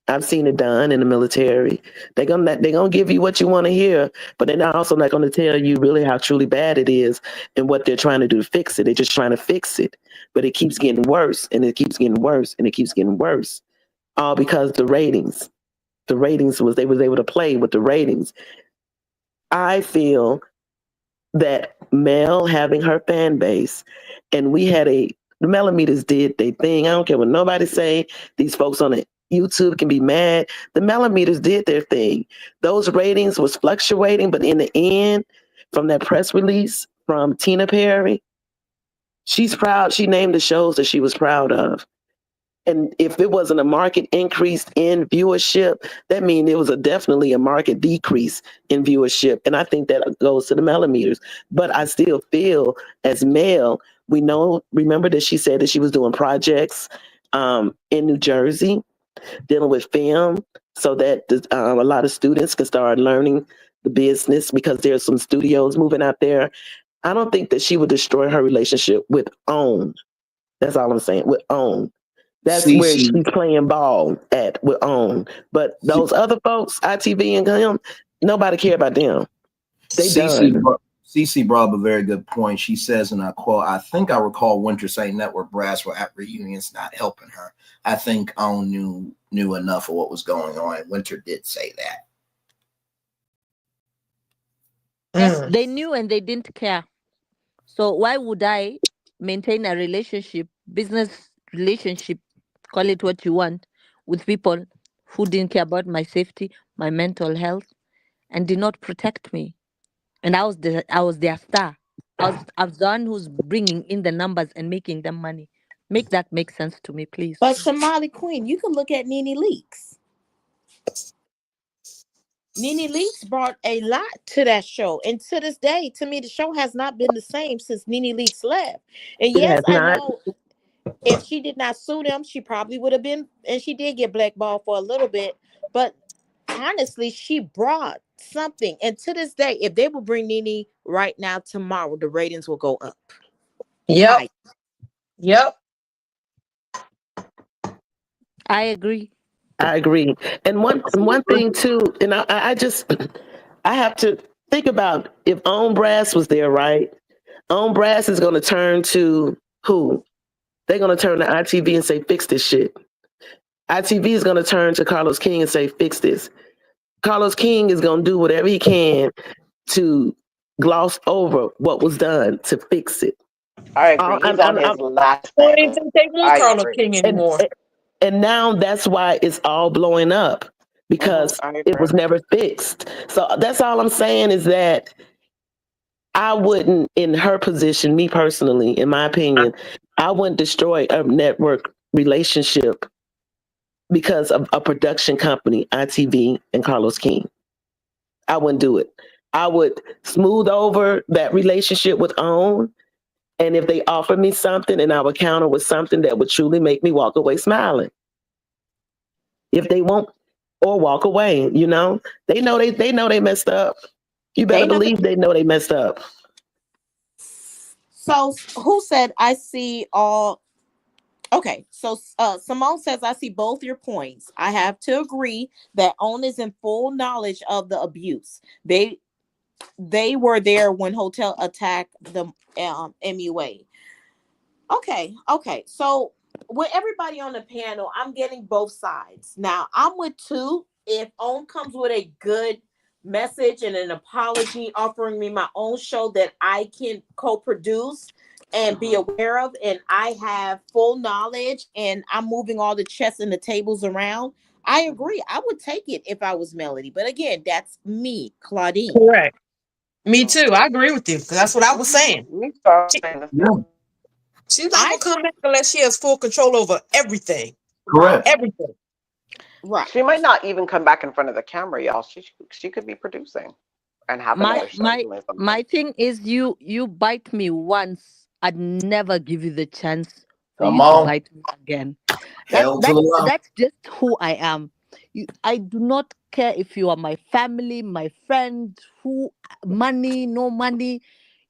I've seen it done in the military. They're gonna give you what you want to hear, but they're also not gonna tell you really how truly bad it is and what they're trying to do to fix it. They're just trying to fix it, but it keeps getting worse and it keeps getting worse and it keeps getting worse. All because the ratings. They was able to play with the ratings. I feel that Mel having her fan base, and the Millimeters did their thing. I don't care what nobody say. These folks on the YouTube can be mad. The Millimeters did their thing. Those ratings was fluctuating, but in the end, from that press release from Tina Perry, she's proud. She named the shows that she was proud of. And if it wasn't a market increase in viewership, that means it was definitely a market decrease in viewership. And I think that goes to the Millimeters. But I still feel as Mel, remember that she said that she was doing projects in New Jersey, dealing with film, so that a lot of students can start learning the business because there's some studios moving out there. I don't think that she would destroy her relationship with OWN. That's all I'm saying, with OWN. That's where CC, she's playing ball at with OWN. But those other folks, ITV and him, nobody care about them. They CC, done. CC brought up a very good point. She says, and I quote, I think I recall Winter saying Network brass were at reunions not helping her. I think OWN knew enough of what was going on. Winter did say that. Yes, they knew and they didn't care. So why would I maintain a relationship, business relationship, call it what you want, with people who didn't care about my safety, my mental health, and did not protect me? And I was their star. I was the one who's bringing in the numbers and making them money. Make that make sense to me, please. But Somali Queen, you can look at Nene Leaks. Nene Leaks brought a lot to that show. And to this day, to me, the show has not been the same since Nene Leaks left. And It yes, has I not. know if she did not sue them, she probably would have been, and she did get blackballed for a little bit. But honestly, she brought something. And to this day, if they will bring Nene right now tomorrow, the ratings will go up. Yep. High. Yep. I agree. I agree. And one thing too, and I just I have to think about if OWN Brass was there, right? OWN Brass is going to turn to who? They're going to turn to ITV and say, fix this shit. ITV is going to turn to Carlos King and say, fix this. Carlos King is going to do whatever he can to gloss over what was done to fix it. I agree. He's on his last Well, they, standing. they won't I Carlos agree. King and anymore. and now that's why it's all blowing up because I it agree. was never fixed. So that's all I'm saying is that I wouldn't, in her position, me personally, in my opinion, I wouldn't destroy a network relationship because of a production company, ITV and Carlos King. I wouldn't do it. I would smooth over that relationship with OWN. And if they offer me something and I would counter with something that would truly make me walk away smiling. If they won't, or walk away, they know they messed up. You better They know. believe they know they messed up. So who said I see all? Okay, so Simone says I see both your points. I have to agree that OWN is in full knowledge of the abuse. They were there when Hotel attacked the MUA. Okay. So with everybody on the panel, I'm getting both sides. Now I'm with two. If OWN comes with a good message and an apology, offering me my own show that I can co-produce and be aware of, and I have full knowledge, and I'm moving all the chess and the tables around, I agree. I would take it if I was Melody. But again, that's me, Claudine. Correct. Me too. I agree with you because that's what I was saying. Me too. I was She, saying the Yeah, same. she's not I gonna come back unless she has full control over everything. right, correct. Everything. right. She might not even come back in front of the camera, y'all. She could be producing and have My another show my doing something. my thing is you bite me once, I'd never give you the chance for Come you to on. bite me again. That Hell to that the love. that's just who I am. I do not care if you are my family, my friend, who, money, no money.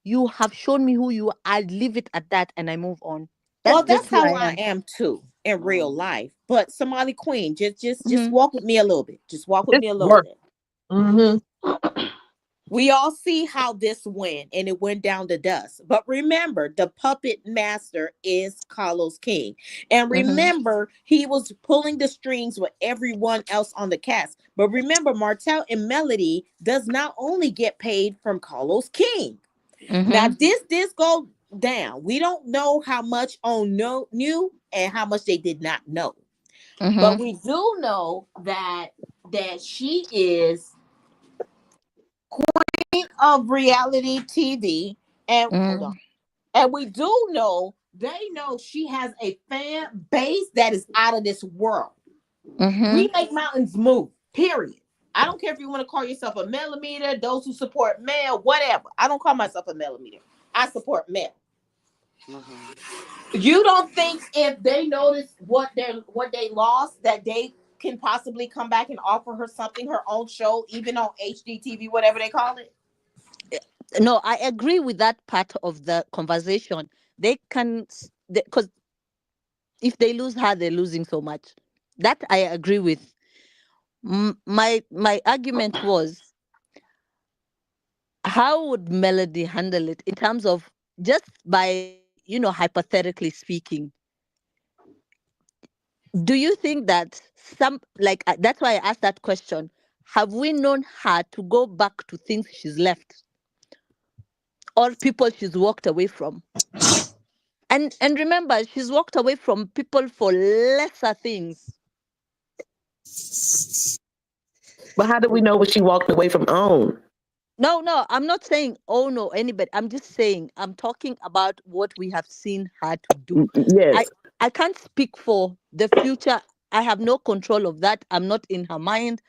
You have shown me who you are. I leave it at that and I move on. That's Well, just that's who how I I am. am too in real Mm. life. But Somali Queen, just Hmm. walk with me a little bit. Just walk with This me a little work. bit. Mm-hmm. We all see how this went, and it went down to dust. But remember, the puppet master is Carlos King. And Hmm. remember, he was pulling the strings with everyone else on the cast. But remember, Martel and Melody does not only get paid from Carlos King. Now, Hmm. this go down. We don't know how much on knew and how much they did not know. But Hmm. we do know that she is of reality TV. And hold on. Hmm. And we do know they know she has a fan base that is out of this world. We Hmm. make mountains move. Period. I don't care if you want to call yourself a millimeter, those who support male, whatever. I don't call myself a millimeter. I support male. Mhm. You don't think if they notice what they lost that they can possibly come back and offer her something, her own show, even on HDTV, whatever they call it? No, I agree with that part of the conversation. They can, because if they lose her, they're losing so much. That I agree with. My argument was, how would Melody handle it in terms of, just by, hypothetically speaking? Do you think that that's why I asked that question? Have we known her to go back to things she's left or people she's walked away from? And remember, she's walked away from people for lesser things. But how do we know what she walked away from OWN? No, I'm not saying oh no anybody. I'm just saying I'm talking about what we have seen her to do. I Yes. I can't speak for the future. I have no control of that. I'm not in her mind.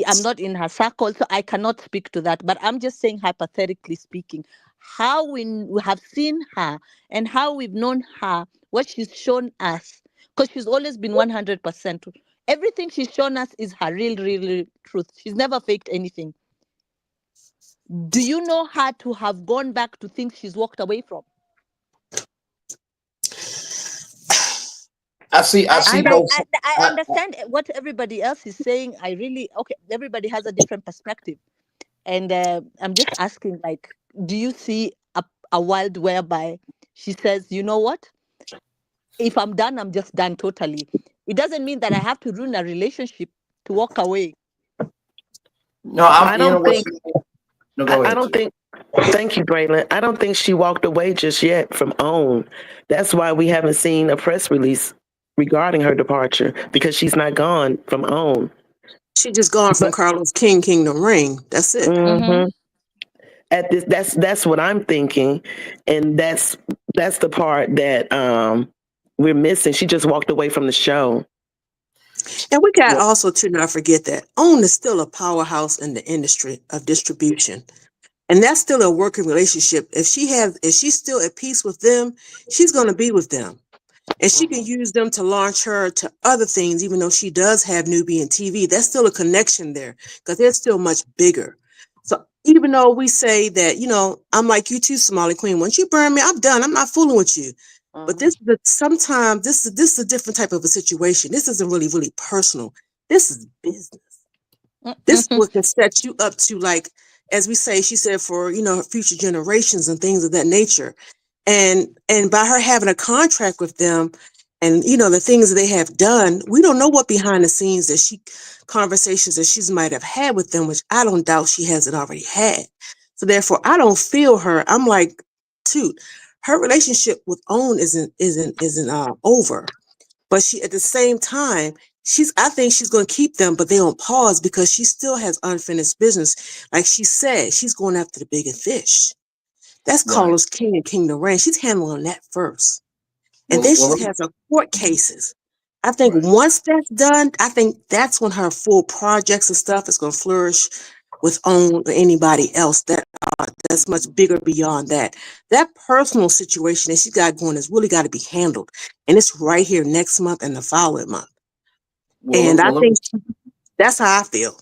I'm not in her circle, so I cannot speak to that. But I'm just saying, hypothetically speaking, how we have seen her and how we've known her, what she's shown us, because she's always been 100%. Everything she's shown us is her real truth. She's never faked anything. Do you know her to have gone back to things she's walked away from? I I see I I I don't. both. I, I I, understand what everybody else is saying. I really okay. Everybody has a different perspective. And I'm just asking, like, do you see a world whereby she says, you know what? If I'm done, I'm just done totally. It doesn't mean that I have to ruin a relationship to walk away. no, I'm. I You know don't what's. think. No, go I ahead, don't T. think. Thank you, Braylon. I don't think she walked away just yet from OWN. That's why we haven't seen a press release regarding her departure because she's not gone from OWN. She just gone from But Carlos King Kingdom Ring. That's it. Mm-hmm. hmm at this, that's what I'm thinking, and that's the part that we're missing. She just walked away from the show. And we got Well, also to not forget that OWN is still a powerhouse in the industry of distribution. And that's still a working relationship. If she's still at peace with them, she's gonna be with them. And she can Mhm. use them to launch her to other things, even though she does have Nubian TV. There's still a connection there because they're still much bigger. So even though we say that, I'm like you too, Somali Queen. Once you burn me, I'm done. I'm not fooling with you. But Mhm. sometimes this is a different type of a situation. This isn't really, really personal. This is business. This book can set you up to, like, as we say, she said, for future generations and things of that nature. And by her having a contract with them, and the things that they have done, we don't know what behind the scenes conversations that she's might have had with them, which I don't doubt she hasn't already had. So therefore, I don't feel her. I'm like, toot, her relationship with OWN isn't over. But she, at the same time, I think she's going to keep them, but they on pause because she still has unfinished business. Like she said, she's going after the bigger fish. That's right. Carlos King and Kingdom Reign. She's handling that first. And Well, then well, she has her court cases. I think right. once that's done, I think that's when her full projects and stuff is going to flourish with OWN or anybody else that's much bigger beyond that. That personal situation that she got going has really got to be handled. And it's right here next month and the following month. Well, And I well, think that's how I feel.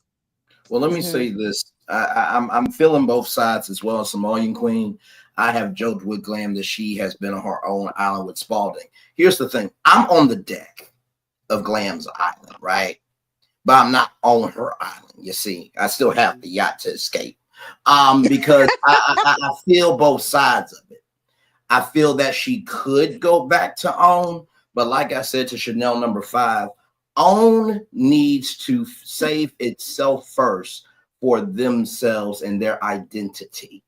well, let me Mm-hmm. say this. I'm feeling both sides as well. Somalian Queen. I have joked with Glam that she has been on her own island with Spalding. Here's the thing. I'm on the deck of Glam's island, right? But I'm not on her island. You see, I still have the yacht to escape. Because I feel both sides of it. I feel that she could go back to OWN, but like I said to Chanel number 5, OWN needs to save itself first for themselves and their identity.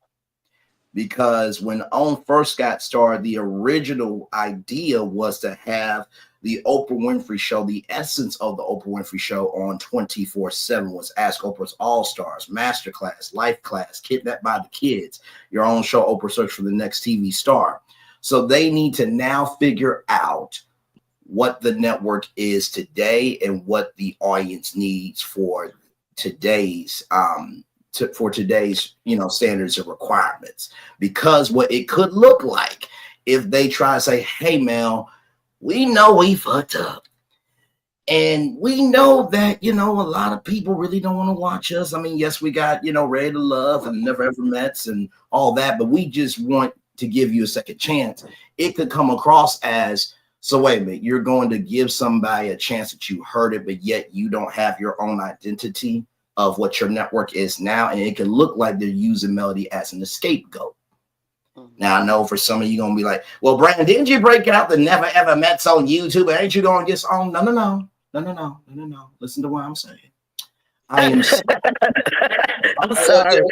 Because when OWN first got started, the original idea was to have the Oprah Winfrey Show, the essence of the Oprah Winfrey Show on 24/7 was Ask Oprah's All Stars, Masterclass, Life Class, Kidnapped by the Kids, your own show, Oprah Search for the Next TV Star. So they need to now figure out what the network is today and what the audience needs for today's today's standards and requirements, because what it could look like if they try to say, hey Mel, we know we fucked up and we know that a lot of people really don't want to watch us. I mean, yes, we got Ready to Love and Never Ever Mets and all that, but we just want to give you a second chance. It could come across as, so wait a minute, you're going to give somebody a chance that you heard it, but yet you don't have your own identity of what your network is now, and it can look like they're using Melody as an scapegoat. Mhm. Now I know for some of you gonna be like, well, Brandon, didn't you break out the Never Ever Mets on YouTube? Ain't you gonna get on? No. Listen to what I'm saying. I am I'm sorry.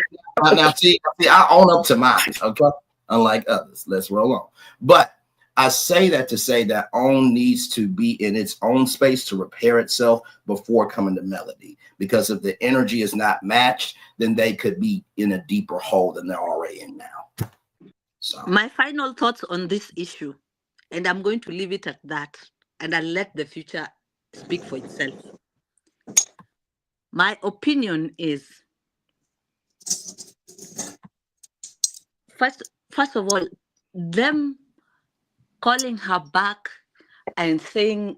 now see, I own up to mine, okay? Unlike others. Let's roll on. But I say that to say that OWN needs to be in its own space to repair itself before coming to Melody. Because if the energy is not matched, then they could be in a deeper hole than they're already in now. So My final thoughts on this issue, and I'm going to leave it at that, and I'll let the future speak for itself. My opinion is, first of all, them calling her back and saying,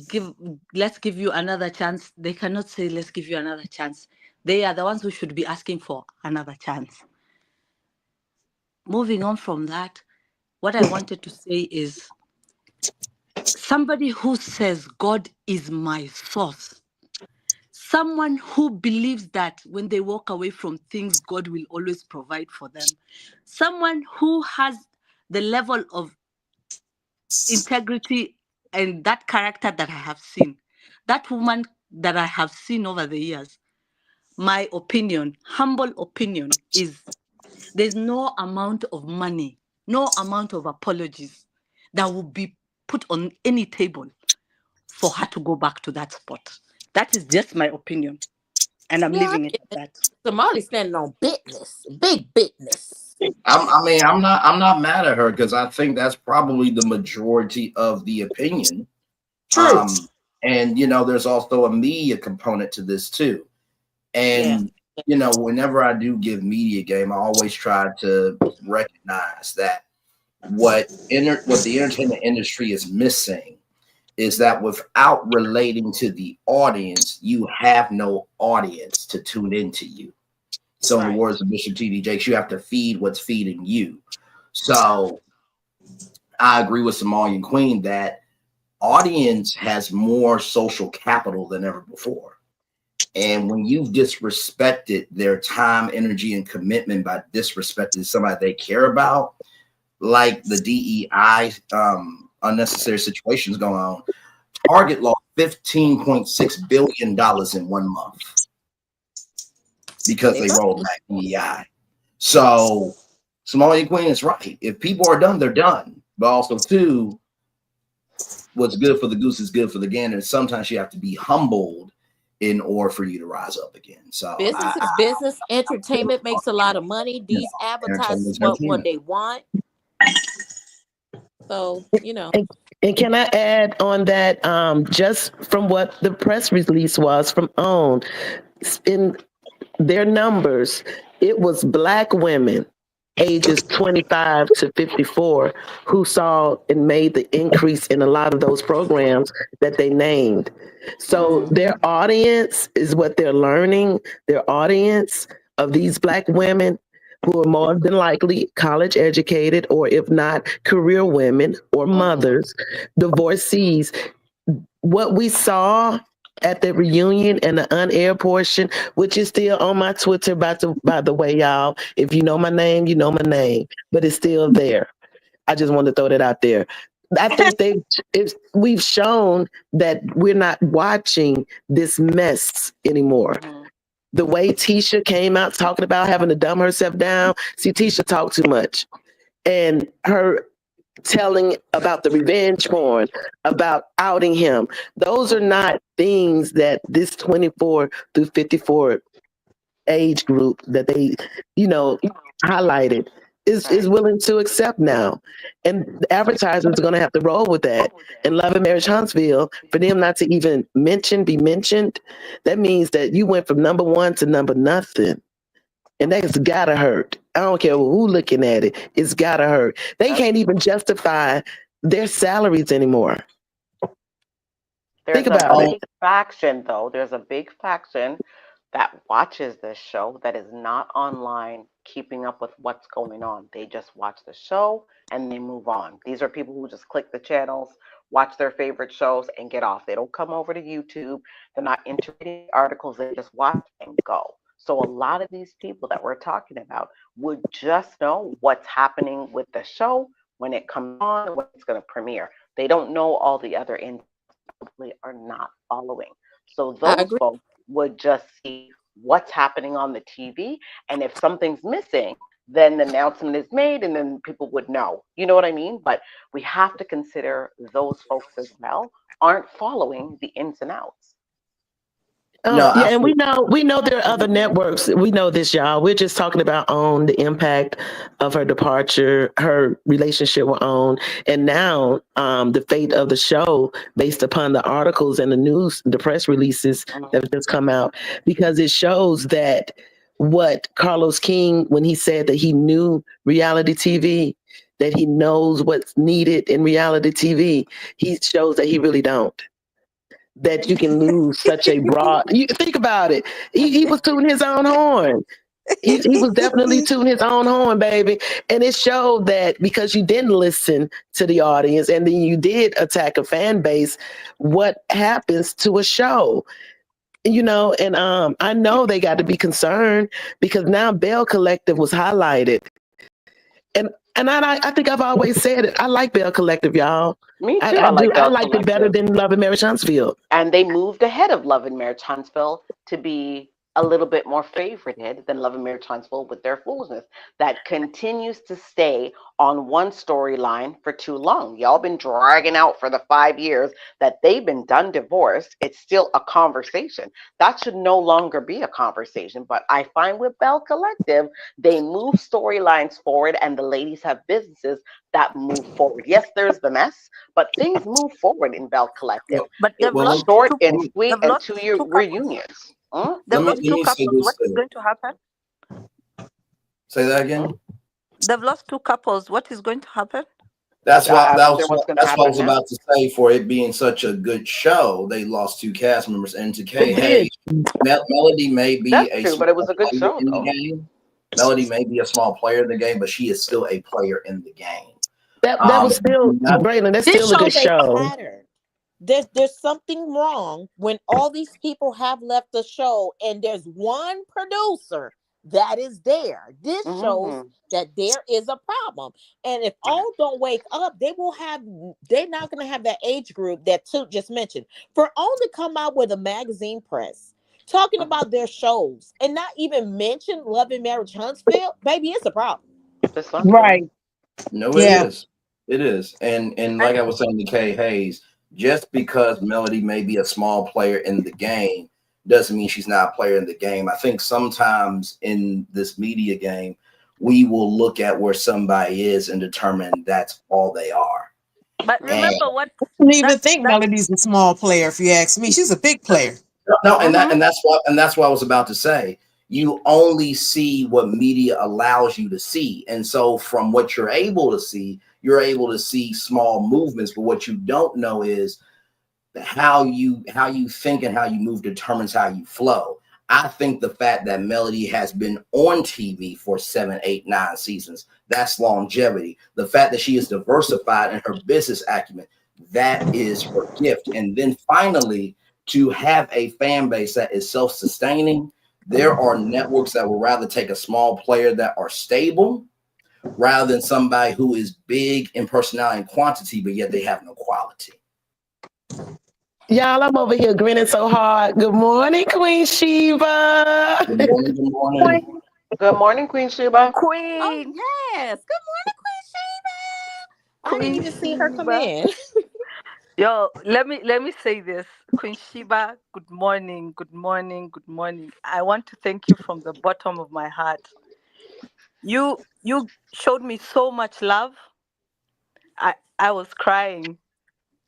give let's give you another chance. They cannot say let's give you another chance. They are the ones who should be asking for another chance. Moving on from that, what I wanted to say is, somebody who says God is my source, someone who believes that when they walk away from things, God will always provide for them, someone who has the level of integrity and that character that I have seen, that woman that I have seen over the years. My opinion, humble opinion, is There's no amount of money, no amount of apologies that will be put on any table for her to go back to that spot. That is just my opinion. And I'm Yeah, I leaving it get at it. that. Somali standing on business, big business. I mean, I'm not mad at her because I think that's probably the majority of the opinion. True. Um, and there's also a media component to this too. Yeah. And whenever I do give media game, I always try to recognize that what the entertainment industry is missing is that without relating to the audience, you have no audience to tune into you. So, in the Right. words of Bishop T.D. Jakes, you have to feed what's feeding you. So, I agree with Somalian Queen that audience has more social capital than ever before. And when you've disrespected their time, energy, and commitment by disrespecting somebody they care about, like the DEI unnecessary situations going on, Target lost $15.6 billion in 1 month because They they love rolled back DEI. So Somalian Queen is right. If people are done, they're done. But also, too, what's good for the goose is good for the gander. Sometimes you have to be humbled in order for you to rise up again. So business is business. Entertainment makes a lot of money. These entertainment advertisers is want what entertainment. they want. So, And can I add on that? Just from what the press release was from OWN, in their numbers, it was Black women ages 25 to 54 who saw and made the increase in a lot of those programs that they named. So mhm. their audience is what they're learning. Their audience of these Black women who are more than likely college educated, or if not, career women or Mhm. mothers, divorcees. What we saw at the reunion and the unaired portion, which is still on my Twitter, by the way, y'all. If you know my name, you know my name, but it's still there. I just want to throw that out there. I think we've shown that we're not watching this mess anymore. Mhm. The way Tisha came out talking about having to dumb herself down. See, Tisha talked too much. And her telling about the revenge porn, about outing him. Those are not things that this 24 through 54 age group that they, you know, highlighted is Right. willing to accept now. And the advertisers are going to have to roll with that. And Love and Marriage Huntsville, for them not to even be mentioned, that means that you went from number one to number nothing. And that's gotta hurt. I don't care who looking at it. It's gotta hurt. They That's, can't even justify their salaries anymore. Think there's a about it. Oh, big faction, though. There's a big faction that watches this show that is not online keeping up with what's going on. They just watch the show and they move on. These are people who just click the channels, watch their favorite shows, and get off. They don't come over to YouTube. They're not into reading articles. They just watch and go. So a lot of these people that we're talking about would just know what's happening with the show when it comes on, when it's going to premiere. They don't know all the other ins probably are not following. So I those agree. folks would just see what's happening on the TV. And if something's missing, then the announcement is made and then people would know. You know what I mean? But we have to consider those folks as well aren't following the ins and outs. no, Yeah, I and feel we know there are other networks. We know this, y'all. We're just talking about OWN, the impact of her departure, her relationship with OWN, and now the fate of the show based upon the articles and the news, the press releases that have just come out, because it shows that what Carlos King, when he said that he knew reality TV, that he knows what's needed in reality TV, he shows that he really don't, that you can lose such a broad. You think about it. He was tooting his own horn. He was definitely tooting his own horn, baby. And it showed that because you didn't listen to the audience and then you did attack a fan base, what happens to a show? And I know they got to be concerned because now Bell Collective was highlighted. And I think I've always said it. I like Bell Collective, y'all. Me too. I I do. like I Bell liked it better Collective. than Love and Marriage Huntsville. And they moved ahead of Love and Marriage Huntsville to be a little bit more favorited than Love and Marriage Huntsville with their foolishness that continues to stay on one storyline for too long. Y'all been dragging out for the 5 years that they've been done divorced. It's still a conversation. That should no longer be a conversation. But I find with Bell Collective, they move storylines forward and the ladies have businesses that move forward. Yes, there's the mess, but things move forward in Bell Collective. Well, But It they've was well, lost short two. and let me sweet They've and lost 2 year two couples. reunions. Huh? They've let me lost let two me say couples. this What is too. going to happen? Say that Huh? again. They've lost two couples. What is going to happen? That's I what asked her what's going to that's what I happen was about next. to say. For it being such a good show, they lost two cast members. And to Kay It did. Hayes, Melody may be That's a true, but it small was a good player show, in the though. game. Melody may be a small player in the game, but she is still a player in the game. That was still Not, Braylon. That's This still a good shows a show. pattern. There's something wrong when all these people have left the show and there's one producer that is there. This shows Hmm. that there is a problem. And if all don't wake up, they're not gonna have that age group that Toot just mentioned. For all to come out with a magazine press talking about their shows and not even mention Love and Marriage Huntsville, baby, it's a problem. There's something. Right. no, it Yeah. is. It is. And And like I was saying to Kay Hayes, just because Melody may be a small player in the game doesn't mean she's not a player in the game. I think sometimes in this media game, we will look at where somebody is and determine that's all they are. but And remember what I don't even that think that. Melody's a small player, if you ask me. She's a big player. no, Mm-hmm. and that's what I was about to say. You only see what media allows you to see. And so from what you're able to see small movements, but what you don't know is how you think and how you move determines how you flow. I think the fact that Melody has been on TV for 7, 8, 9 seasons, that's longevity. The fact that she is diversified in her business acumen, that is her gift. And then finally, to have a fan base that is self-sustaining, there are networks that would rather take a small player that are stable rather than somebody who is big in personality and quantity, but yet they have no quality. Y'all, I'm over here grinning so hard. Good morning, Queen Sheba. Good morning, good morning. Good morning, Queen Sheba. Oh Queen yes. Good morning, Queen Sheba. I didn't Queen even see her come Sheba. in. Yo, let me say this. Queen Sheba, good morning, good morning, good morning. I want to thank you from the bottom of my heart. You showed me so much love. I was crying.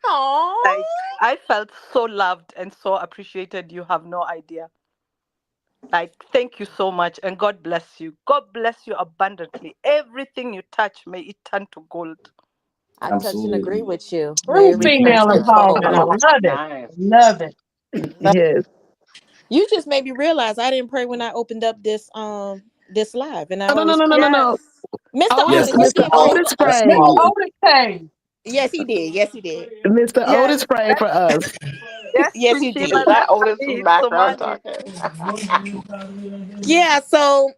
Oh, Like I felt so loved and so appreciated. You have no idea. Like thank you so much and God bless you. God bless you abundantly. Everything you touch may it turn to gold. I touch and agree Absolutely. with you. May True it return female empowerment. I tenfold. love it. Nice. Love it. Love Yes. You just made me realize I didn't pray when I opened up this live, and I Oh, no, no, always no, no, no, pray. Yes. no. Mr. Yes, Otis, Otis, he that's Mr. did pray Ollie. for Otis That's us. it. prayed. Ollie. Otis came. Yes, he did. Yes, he did. Mr. Yes. Otis prayed That for us. yes, Yes, Queen he Is Sheba, did. that that's Otis's me. background Somali. talking? Yeah, so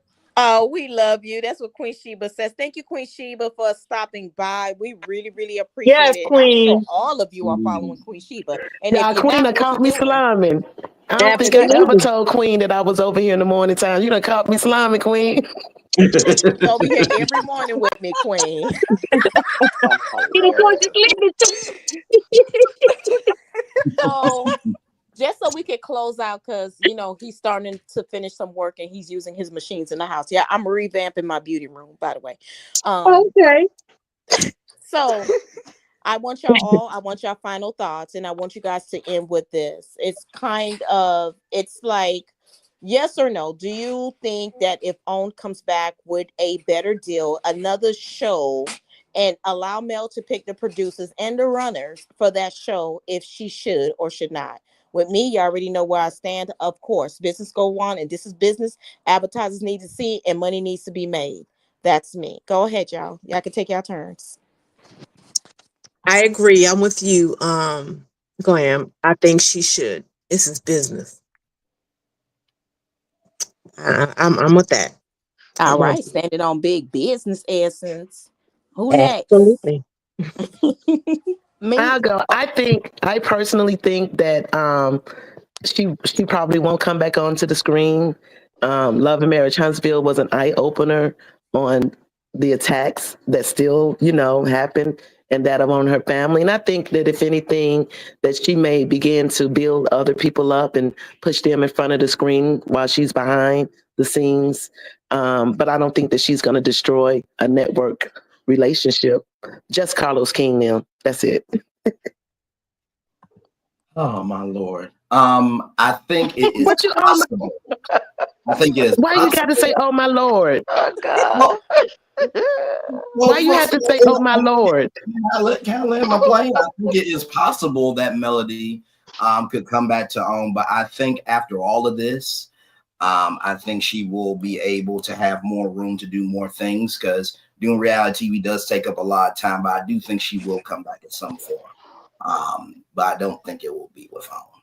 we love you. That's what Queen Sheba says. Thank you, Queen Sheba, for stopping by. We really, really appreciate Yes, it. I'm sure Queen. all of you are following Mm. Queen Sheba. And if Y'all, you're Queen not, done what you caught me doing? sliming. I don't think I ever Absolutely. told Queen that I was over here in the morning time. You done caught me sliming, Queen. She's over here every morning with me, Queen. That's He didn't want you hilarious. to leave it So just so we could close out, because he's starting to finish some work and he's using his machines in the house. Yeah, I'm revamping my beauty room, by the way. to. Okay. So I want y'all final thoughts, and I want you guys to end with this. It's like, yes or no. Do you think that if OWN comes back with a better deal, another show, and allow Mel to pick the producers and the runners for that show, if she should or should not? With me, you already know where I stand. Of course, business go on, and this is business. Advertisers need to see, and money needs to be made. That's me. Go ahead, y'all. Y'all can take your turns. I agree. I'm with you, Glam. I think she should. This is business. I'm with that. All I'm with right, standing on big business essence. Who next? absolutely. Me. I'll go. I personally think that she probably won't come back onto the screen. Love and Marriage Huntsville was an eye opener on the attacks that still, happen and that are on her family. And I think that if anything, that she may begin to build other people up and push them in front of the screen while she's behind the scenes. But I don't think that she's going to destroy a network relationship. Just Carlos King now. That's it. Oh my Lord. I think it is What you? possible. I think it is Why you got to possible. say, "Oh my Lord"? Oh Well, God. Why you first have of to say, "Oh my all, Lord"? can I land my plane? I think it is possible that Melody could come back to own, but I think after all of this, I think she will be able to have more room to do more things because doing reality TV does take up a lot of time. But I do think she will come back in some form. But I don't think it will be with OWN.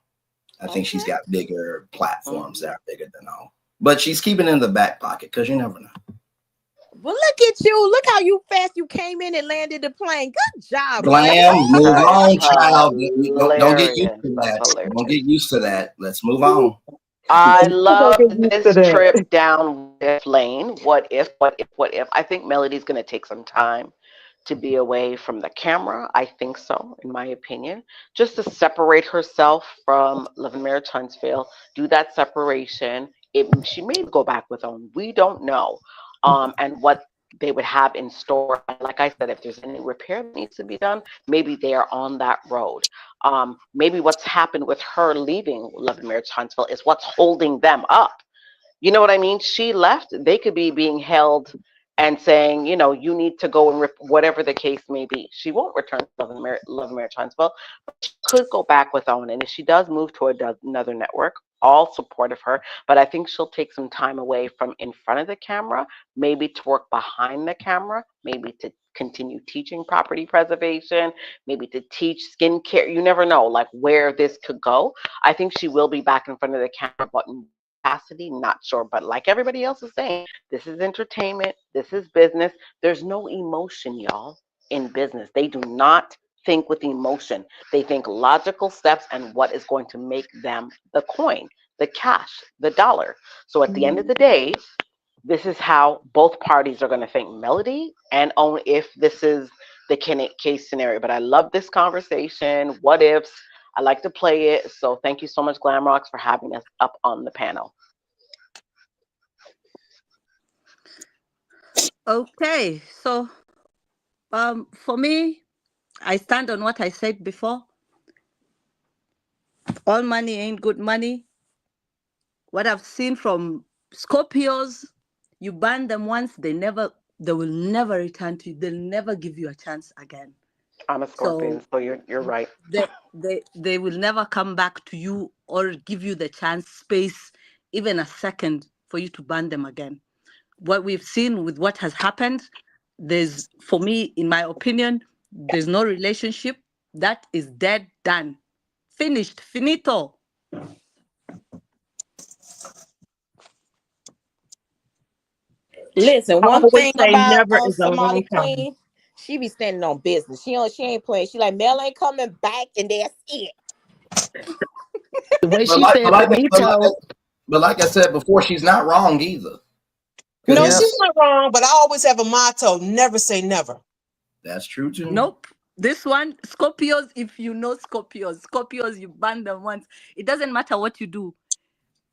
I think she's Okay. got bigger platforms that Mhm. are bigger than OWN. But she's keeping it in the back pocket because you never know. Well, look at you. Look how you fast you came in and landed the plane. Good job, Lexi. Glam, move That is on, child. Don't get used hilarious. to That's that. hilarious. Don't get used to that. Let's move on. I I'm gonna love get used to this that. trip down this lane. What if, what if, what if? I think Melody's going to take some time to be away from the camera. I think so, in my opinion. Just to separate herself from Love and Marriage Huntsville, do that separation. She may go back with them. We don't know. And what they would have in store. Like I said, if there's any repair that needs to be done, maybe they are on that road. Maybe what's happened with her leaving Love and Marriage Huntsville is what's holding them up. You know what I mean? She left. They could be being held and saying, you need to go and whatever the case may be. She won't return to Love and Marriage Huntsville, but she could go back with Owen. And if she does move to another network, all support of her. But I think she'll take some time away from in front of the camera, maybe to work behind the camera, maybe to continue teaching property preservation, maybe to teach skincare. You never know, like where this could go. I think she will be back in front of the camera, but capacity, not sure. But like everybody else is saying, this is entertainment, this is business. There's no emotion, y'all, in business. They do not think with emotion. They think logical steps and what is going to make them the coin, the cash, the dollar. So at the end of the day, this is how both parties are going to think, Melody and Own, if this is the case scenario. But I love this conversation. What ifs? I like to play it. So thank you so much, Glamrox, for having us up on the panel. Okay, so for me, I stand on what I said before. All money ain't good money. What I've seen from Scorpios, you ban them once, they will never return to you. They'll never give you a chance again. I'm a So Scorpion, so you're right. they will never come back to you or give you the chance, space, even a second for you to ban them again. What we've seen with what has happened, for me, in my opinion, there's no relationship. That is dead, done, finished, finito. Listen, I one always thing say about never is a Somali long time. Queen, she be standing on business. She ain't playing. She like Mel ain't coming back, and that's it. The way But she like, but said like, but like, finito. but like I said before, she's not wrong either. Because No, Yeah. she's it's not wrong, but I always have a motto: never say never. that's true too. Nope. This one, Scorpios, if you know Scorpios, you ban them once. It doesn't matter what you do.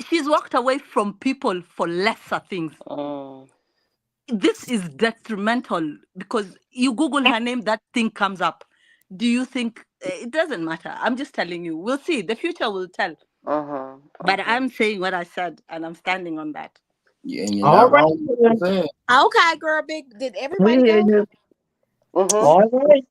She's walked away from people for lesser things. Mm. This is detrimental because you Google her name, that thing comes up. Do you think it doesn't matter? I'm just telling you. We'll see. The future will tell. Uh-huh. But Uh-huh. I'm saying what I said, and I'm standing on that. Yeah, and you're All not right, wrong. With then. what you said. Okay, girl, big. Did We everybody hear go? you. Uh-huh. All right.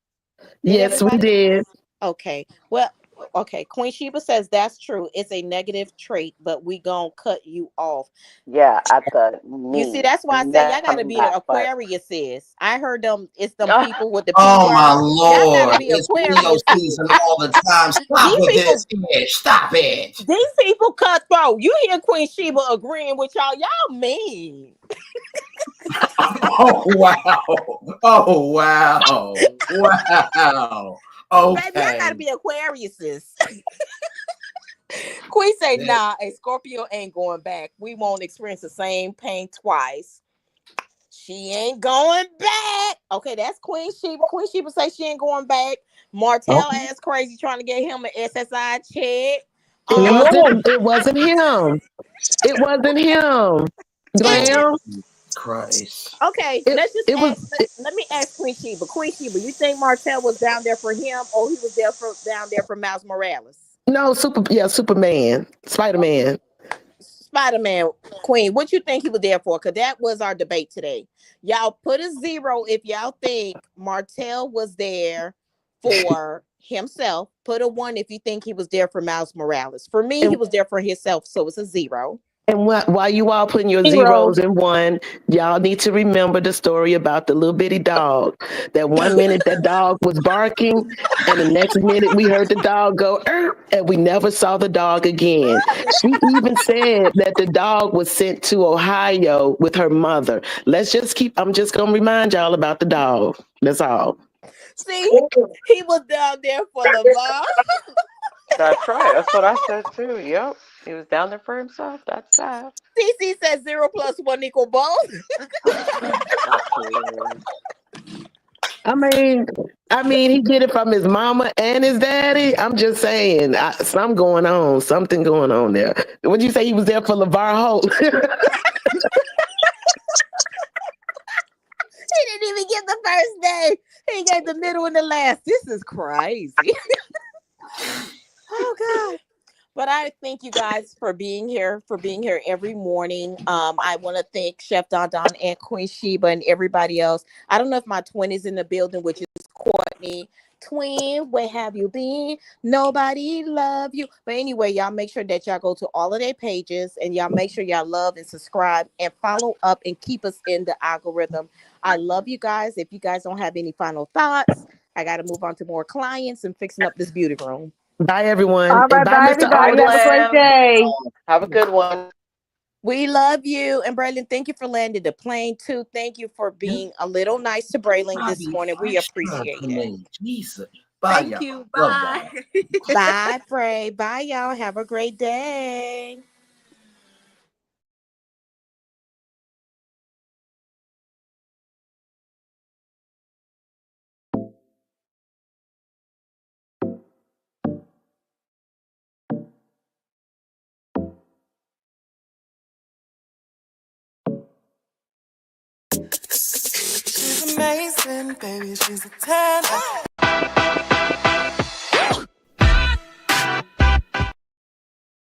Did Yes, we everybody? did. Okay. Well, okay. Queen Sheba says that's true. It's a negative trait, but we gonna cut you off. Yeah, at the You see, knee. that's why I say Never y'all gotta coming be the back. But Aquarius is. I heard them. It's them uh, people with the P Oh my word. Y'all gotta Lord, be it's Leo Aquarius. season all the time. Stop These with people. this, bitch. Stop it. These people cutthroat. You hear Queen Sheba agreeing with y'all? Y'all mean. Oh wow. Oh wow. Wow. Baby, y'all Okay. gotta be Aquariuses. Queen say, That nah, a Scorpio ain't going back. We won't experience the same pain twice. She ain't going back. Okay, that's Queen Sheba. Queen Sheba say she ain't going back. Martel okay. ass crazy trying to get him an SSI check. It Um, wasn't. It wasn't him. It wasn't him. it, Glam. Christ. okay, It let's just it was ask. Let me ask Queen Sheba. Queen Sheba, you think Martel was down there for him, or he was there for down there for Miles Morales? no Superman, Spider Man. Spider Man, Queen, what you think he was there for? Because that was our debate today. Y'all put a 0 if y'all think Martel was there for himself. Put a 1 if you think he was there for Miles Morales. For me, he And was there for himself, so it's a 0. while you all putting your Zero. zeros in one, y'all need to remember the story about the little bitty dog. That one minute that dog was barking, and the next minute we heard the dog go, "Er," and we never saw the dog again. She even said that the dog was sent to Ohio with her mother. I'm just gonna remind y'all about the dog. That's all. See, he was down there for LeVar. That's right. That's what I said too. Yep. He was down there for himself. That's that. CC says 0 plus 1 equal both. That's hilarious. I mean, he get it from his mama and his daddy. I'm just saying, something going on there. Would you say he was there for LeVar Holt? He didn't even get the first name. He gave the middle and the last. This is crazy. Oh God. But I thank you guys for being here every morning. I want to thank Chef Don Don and Queen Sheba and everybody else. I don't know if my twin is in the building, which is Courtney. Twin, where have you been? Nobody love you. But anyway, y'all make sure that y'all go to all of their pages and y'all make sure y'all love and subscribe and follow up and keep us in the algorithm. I love you guys. If you guys don't have any final thoughts, I got to move on to more clients and fixing up this beauty room. Bye, everyone, All and right, bye, bye Mr. Bye, everybody. Have a Otis. great Glam. day. Have a good one. We love you. And Braylon, thank you for landing the plane too. Thank you for being a little nice to Braylon this Bobby morning. We fresh time appreciate to it. me. Jesus. Bye, Thank y'all. you. Love Bye. y'all. Bye, Bray. Bye, y'all. Have a great day. She's amazing, baby. She's a 10.